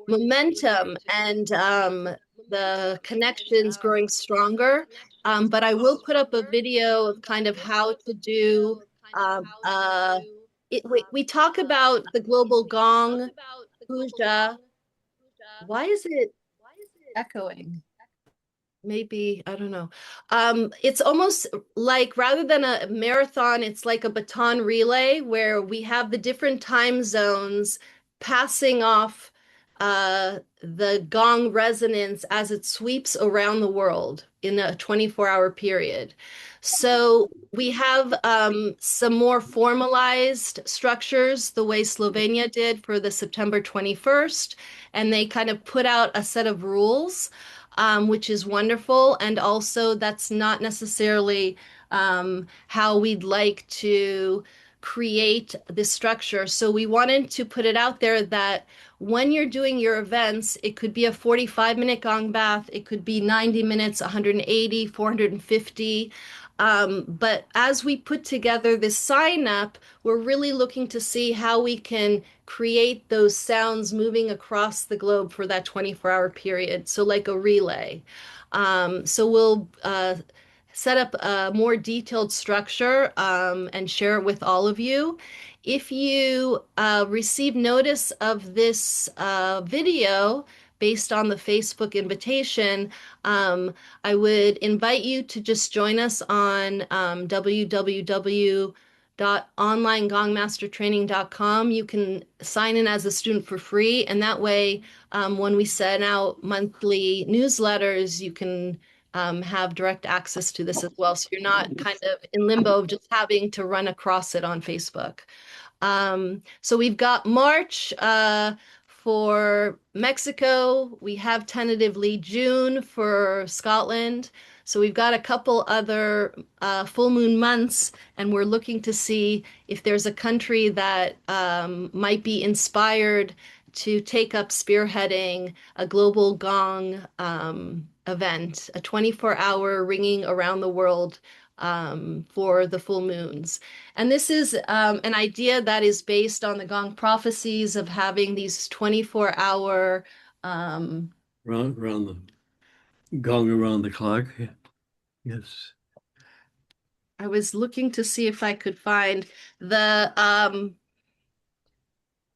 momentum and the connections growing stronger. But I will put up a video of kind of how to do we talk about the global gong puja. Why is it echoing? Maybe, I don't know. It's almost like rather than a marathon, it's like a baton relay where we have the different time zones passing off the gong resonance as it sweeps around the world in a 24-hour period. So we have some more formalized structures, the way Slovenia did for the September 21st, and they kind of put out a set of rules, which is wonderful. And also, that's not necessarily how we'd like to create this structure. So we wanted to put it out there that when you're doing your events, it could be a 45-minute gong bath, it could be 90 minutes, 180, 450. But as we put together this sign up, we're really looking to see how we can create those sounds moving across the globe for that 24-hour period. So like a relay. So we'll set up a more detailed structure and share it with all of you. If you receive notice of this video based on the Facebook invitation, I would invite you to just join us on www.onlinegongmastertraining.com. You can sign in as a student for free, and that way, when we send out monthly newsletters, you can have direct access to this as well. So you're not kind of in limbo of just having to run across it on Facebook. So we've got March for Mexico. We have tentatively June for Scotland. So we've got a couple other full moon months, and we're looking to see if there's a country that might be inspired to take up spearheading a global gong event, a 24-hour ringing around the world for the full moons. And this is an idea that is based on the gong prophecies of having these 24-hour around the gong around the clock. Yes. I was looking to see if I could find the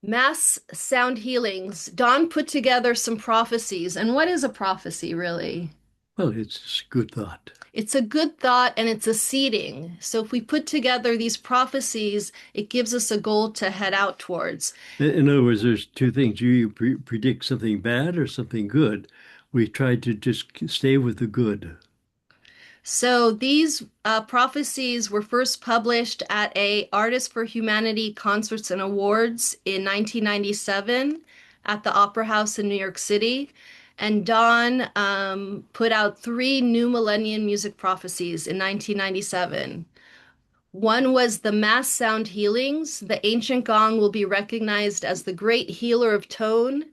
mass sound healings. Don put together some prophecies. And what is a prophecy, really? Well, it's a good thought. It's a good thought and it's a seeding. So if we put together these prophecies, it gives us a goal to head out towards. In other words, there's two things. You predict something bad or something good. We try to just stay with the good. So these prophecies were first published at a Artists for Humanity Concerts and Awards in 1997 at the Opera House in New York City. And Don put out 3 New Millennium Music Prophecies in 1997. One was the mass sound healings. The ancient gong will be recognized as the great healer of tone,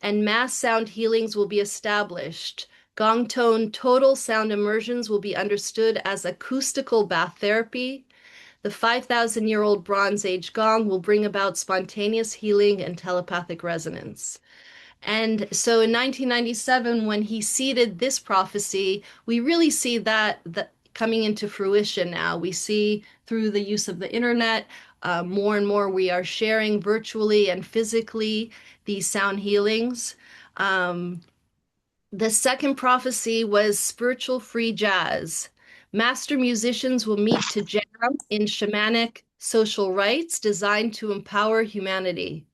and mass sound healings will be established. Gong tone total sound immersions will be understood as acoustical bath therapy. The 5,000-year-old Bronze Age gong will bring about spontaneous healing and telepathic resonance. And so in 1997, when he seeded this prophecy, we really see that coming into fruition now. We see through the use of the internet, more and more we are sharing virtually and physically these sound healings. The second prophecy was spiritual free jazz. Master musicians will meet to jam in shamanic social rites designed to empower humanity.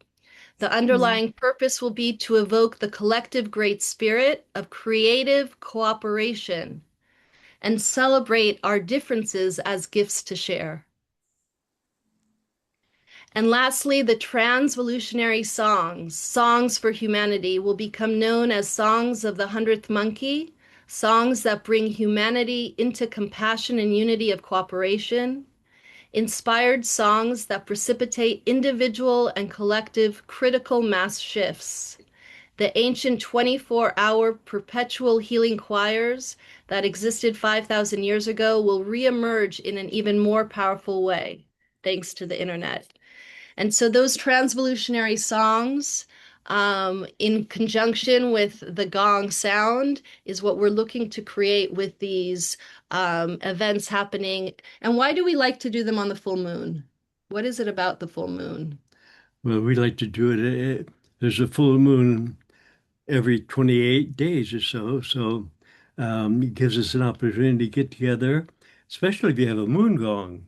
The underlying purpose will be to evoke the collective great spirit of creative cooperation and celebrate our differences as gifts to share. And lastly, the transvolutionary songs, songs for humanity, will become known as songs of the 100th monkey, songs that bring humanity into compassion and unity of cooperation, inspired songs that precipitate individual and collective critical mass shifts. The ancient 24-hour perpetual healing choirs that existed 5,000 years ago will reemerge in an even more powerful way, thanks to the internet. And so those transvolutionary songs, in conjunction with the gong sound, is what we're looking to create with these events happening. And why do we like to do them on the full moon? What is it about the full moon? Well, we like to do it. There's a full moon every 28 days or so. So it gives us an opportunity to get together, especially if you have a moon gong.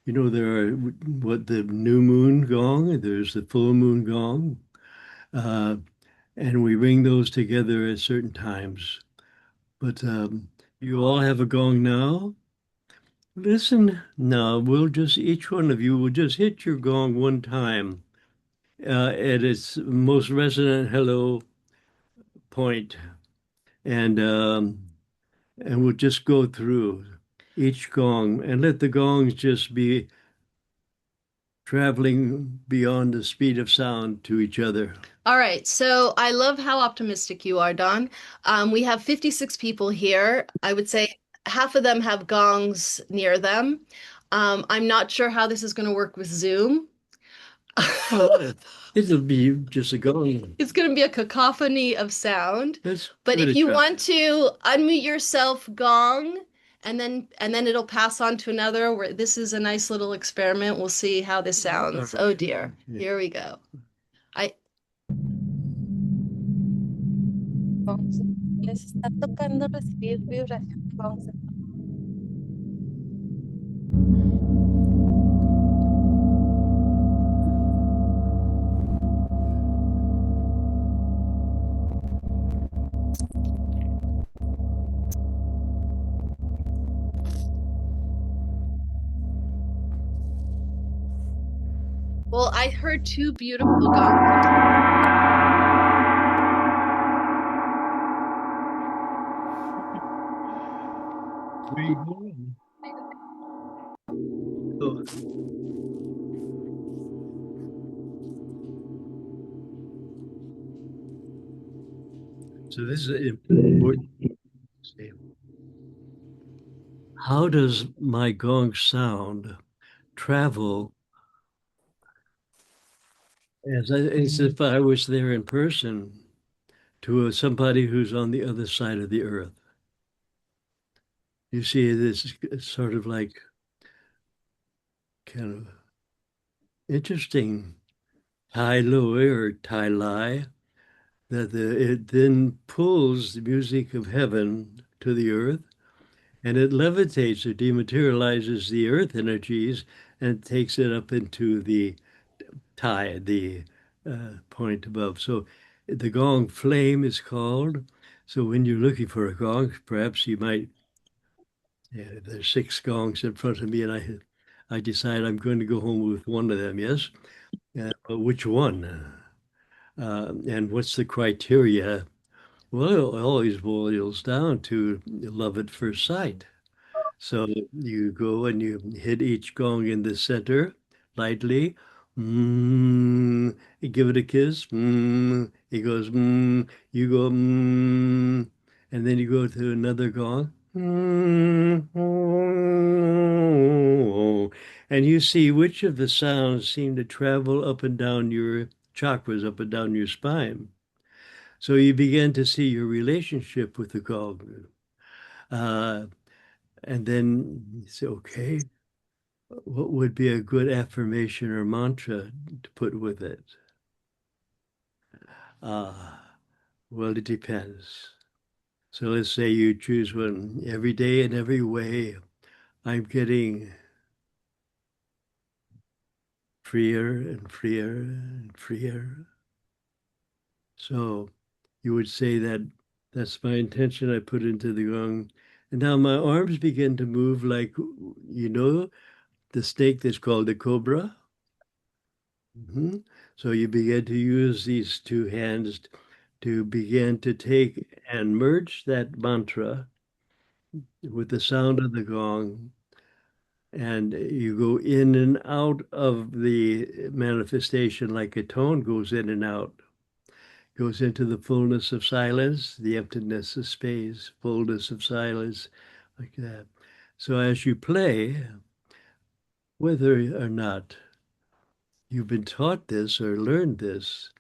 You know, there are the new moon gong, and there's the full moon gong. and we ring those together at certain times. But you all have a gong now. Listen now, each one of you will just hit your gong one time at its most resonant hello point, and we'll just go through each gong and let the gongs just be traveling beyond the speed of sound to each other. All right, so I love how optimistic you are, Don. We have 56 people here. I would say half of them have gongs near them. I'm not sure how this is going to work with Zoom. It'll be just a gong. It's going to be a cacophony of sound. Let's But give it if a you try. want to unmute yourself, gong, and then it'll pass on to another. Where this is a nice little experiment. We'll see how this sounds. All right. Oh dear. Yeah. Here we go. Les está tocando recibir vibración. Vamos a Well, I heard two beautiful gongs. Oh. So this is important. How does my gong sound travel as if I was there in person to somebody who's on the other side of the earth? You see, this is sort of like kind of interesting Tai Lui or Tai Lai, that it then pulls the music of heaven to the earth, and it levitates or dematerializes the earth energies and takes it up into the Tai, the point above. So the gong flame is called. So when you're looking for a gong, perhaps you might, there's 6 gongs in front of me, and I decide I'm going to go home with one of them, yes? But which one? And what's the criteria? Well, it always boils down to love at first sight. So you go and you hit each gong in the center lightly. You give it a kiss. It goes. You go. And then you go to another gong. And you see which of the sounds seem to travel up and down your chakras, up and down your spine. So you begin to see your relationship with the gong. And then you say, okay, what would be a good affirmation or mantra to put with it? Well, it depends. So let's say you choose one. Every day in every way, I'm getting freer and freer and freer. So you would say that that's my intention I put into the gong. And now my arms begin to move like, the snake that's called the cobra. So you begin to use these 2 hands to begin to take and merge that mantra with the sound of the gong. And you go in and out of the manifestation like a tone goes in and out, goes into the fullness of silence, the emptiness of space, fullness of silence, like that. So as you play, whether or not you've been taught this or learned this,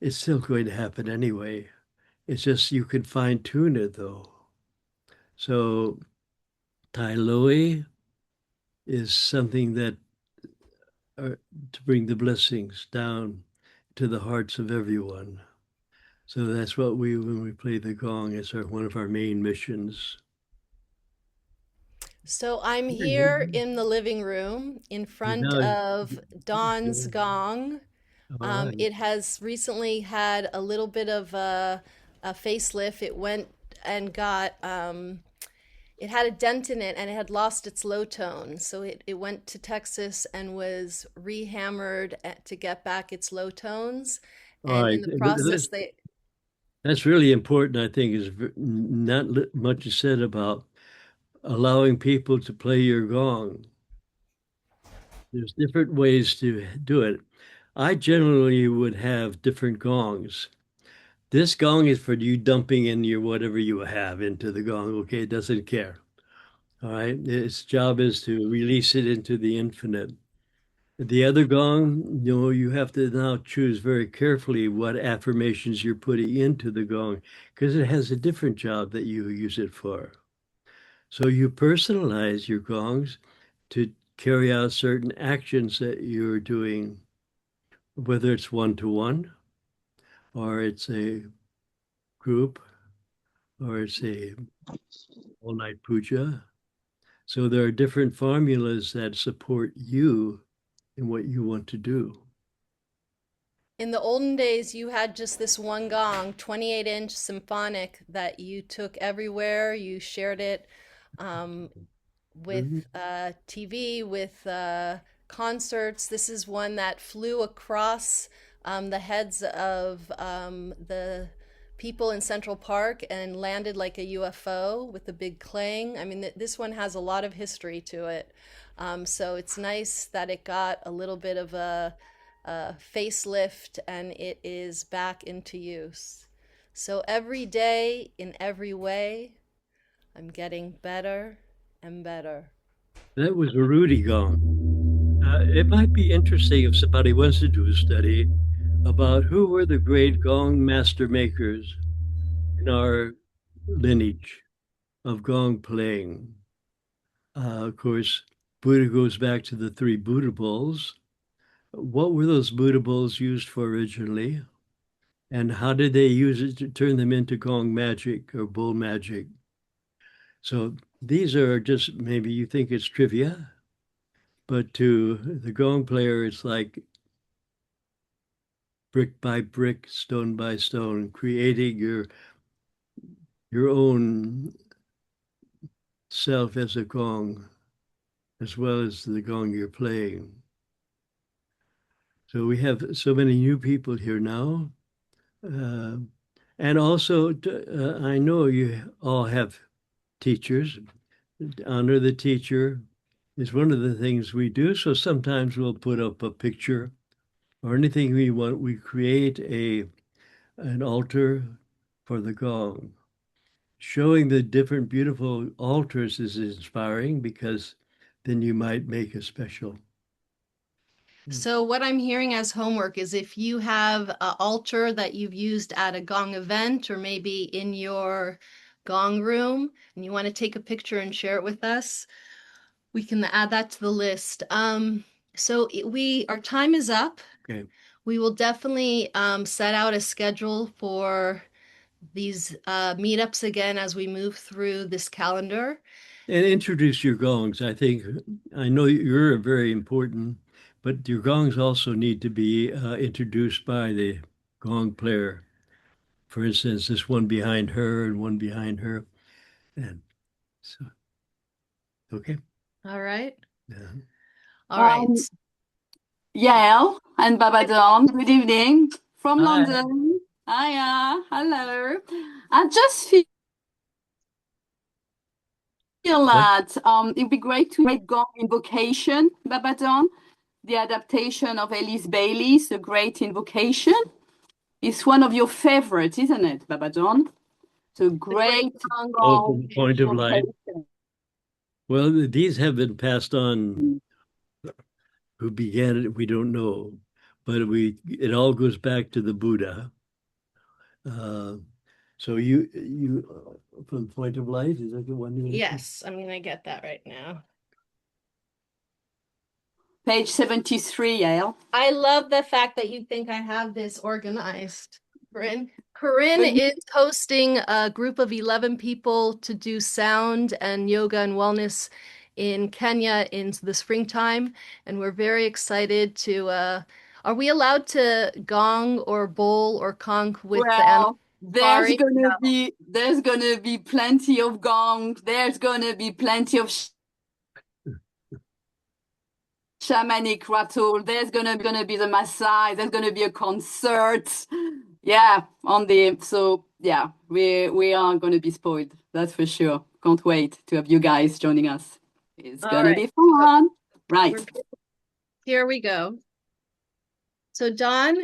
it's still going to happen anyway. It's just you can fine tune it though. So Tai Lui is something that to bring the blessings down to the hearts of everyone. So that's what when we play the gong, it's one of our main missions. So I'm here in the living room in front of Don's gong. All right. It has recently had a little bit of a facelift. It went and got it had a dent in it and it had lost its low tone. So it went to Texas and was rehammered to get back its low tones. All And right. in the process, they That's really important, I think, is not much is said about allowing people to play your gong. There's different ways to do it. I generally would have different gongs. This gong is for you dumping in your whatever you have into the gong. Okay, it doesn't care. All right. Its job is to release it into the infinite. The other gong, you have to now choose very carefully what affirmations you're putting into the gong because it has a different job that you use it for. So you personalize your gongs to carry out certain actions that you're doing, whether it's one-to-one or it's a group or it's a all-night puja. So there are different formulas that support you in what you want to do. in the olden days, you had just this one gong, 28-inch symphonic that you took everywhere. You shared it with TV, with concerts. This is one that flew across the heads of the people in Central Park and landed like a UFO with a big clang. I mean, this one has a lot of history to it. So it's nice that it got a little bit of a facelift and it is back into use. So every day, in every way, I'm getting better and better. That was a Rudy gong. It might be interesting if somebody wants to do a study about who were the great gong master makers in our lineage of gong playing. Of course, Buddha goes back to the three Buddha bowls. What were those Buddha bowls used for originally? And how did they use it to turn them into gong magic or bowl magic? So these are just maybe you think it's trivia, but to the gong player, it's like brick by brick, stone by stone, creating your own self as a gong, as well as the gong you're playing. So we have so many new people here now. And also, I know you all have teachers. Honor the teacher is one of the things we do. So sometimes we'll put up a picture or anything we want. We create an altar for the gong. Showing the different beautiful altars is inspiring because then you might make a special. So what I'm hearing as homework is if you have an altar that you've used at a gong event or maybe in your gong room and you want to take a picture and share it with us, we can add that to the list. So our time is up. Okay. We will definitely set out a schedule for these meetups again as we move through this calendar. And introduce your gongs. I know you're very important, but your gongs also need to be introduced by the gong player. For instance, this one behind her and one behind her. And so, okay. All right. Yeah. All right. Yaelle and Babadon, good evening from Hi. London. Hiya, hello. I just feel that it'd be great to Great Gong Invocation, Babadon, the adaptation of Elise Bailey's The Great Invocation. It's one of your favorites, isn't it, Babadon? The Great Gong Gong Point of light. Invocation. Well, these have been passed on. Who began it, we don't know, but it all goes back to the Buddha. So you from Point of Light, is that the one you? Yes, I'm gonna get that right now. Page 73, Yaelle. I love the fact that you think I have this organized, Corinne. Corinne is hosting a group of 11 people to do sound and yoga and wellness in Kenya in the springtime, and we're very excited to Are we allowed to gong or bowl or conch with the Well, Sorry. there's gonna be plenty of gongs. There's gonna be plenty of shamanic rattle. There's gonna be the Maasai. There's gonna be a concert. Yeah, we are gonna be spoiled. That's for sure. Can't wait to have you guys joining us. It's gonna be fun. Right. Here we go. So Don,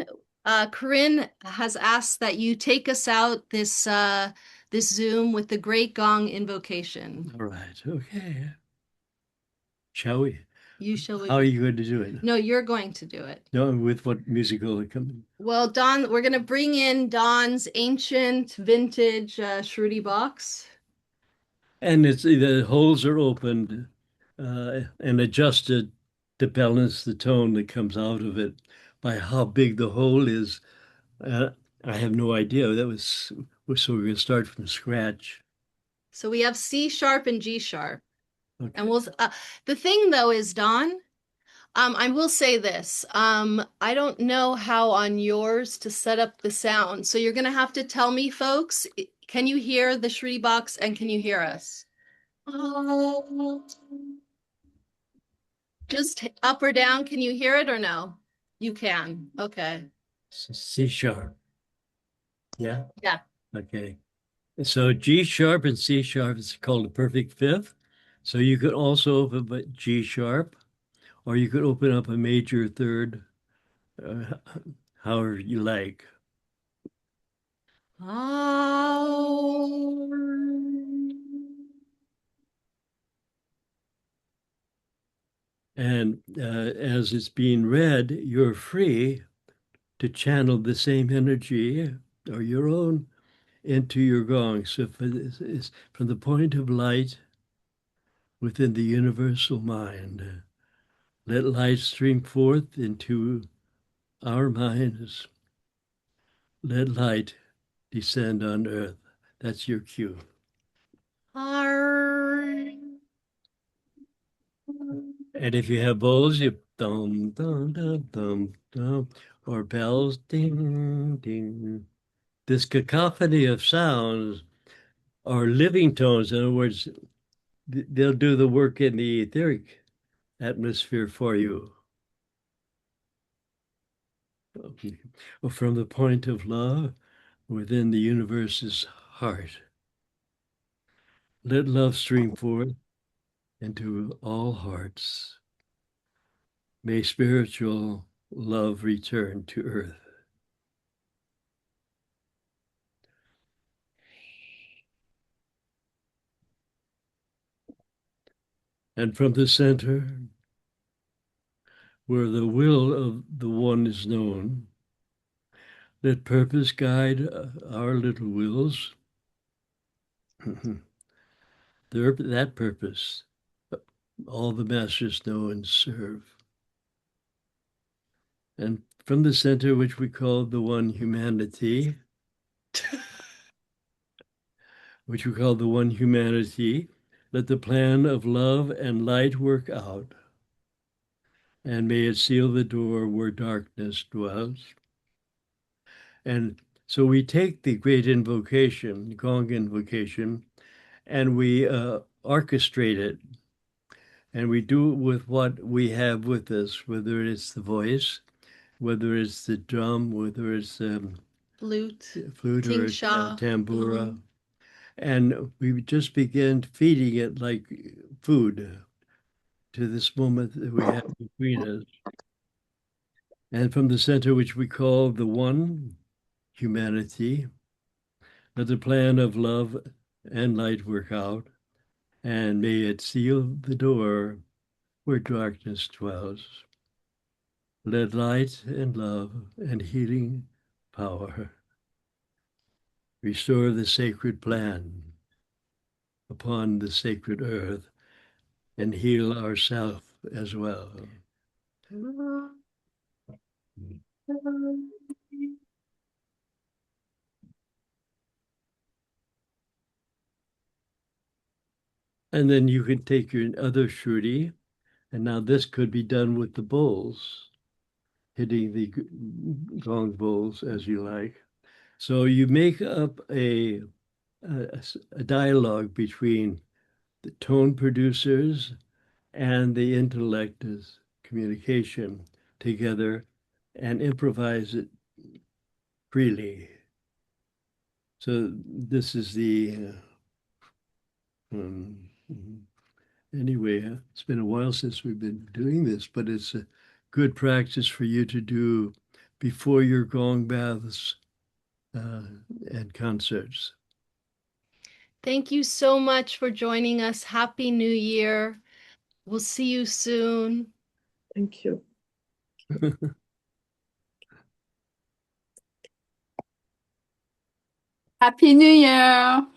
Corinne has asked that you take us out this Zoom with the Great Gong Invocation. All right. Okay. Shall we? You shall. How are you going to do it? No, you're going to do it. No, with what musical accompaniment? Well, Don, we're going to bring in Don's ancient vintage Shruti box. And the holes are opened and adjusted to balance the tone that comes out of it by how big the hole is. I have no idea. So we're going to start from scratch. So we have C sharp and G sharp. Okay. And the thing though is, Don, I will say this. I don't know how on yours to set up the sound. So you're going to have to tell me, folks, can you hear the Shruti box and can you hear us? Just up or down, can you hear it or no? You can. Okay. C sharp. Yeah? Yeah. Okay. So G sharp and C sharp is called a perfect fifth. So you could also open up G sharp, or you could open up a major third, however you like. And as it's being read, you're free to channel the same energy or your own into your gong. So if it's from the point of light within the universal mind, let light stream forth into our minds. Let light descend on earth. That's your cue. And if you have bowls, you dum dum dum dum dum, or bells, ding ding. This cacophony of sounds are living tones. In other words, they'll do the work in the etheric atmosphere for you. From the point of love within the universe's heart. Let love stream forth into all hearts. May spiritual love return to earth. And from the center, where the will of the one is known, let purpose guide our little wills. That purpose, all the masters know and serve. And from the center, which we call the one humanity, let the plan of love and light work out. And may it seal the door where darkness dwells. And so we take the great invocation, Gong invocation, and we orchestrate it. And we do it with what we have with us, whether it's the voice, whether it's the drum, whether it's flute or tambura. And we just begin feeding it like food to this moment that we have between us. And from the center, which we call the one humanity, let the plan of love and light work out, and may it seal the door where darkness dwells. Let light and love and healing power restore the sacred plan upon the sacred earth and heal ourselves as well. And then you can take your other Shruti, and now this could be done with the bowls. hitting the gong bowls as you like. So you make up a dialogue between the tone producers and the intellect as communication together and improvise it freely. So this is the anyway, it's been a while since we've been doing this, but it's a good practice for you to do before your gong baths and concerts. Thank you so much for joining us. Happy New Year. We'll see you soon. Thank you. Happy New Year.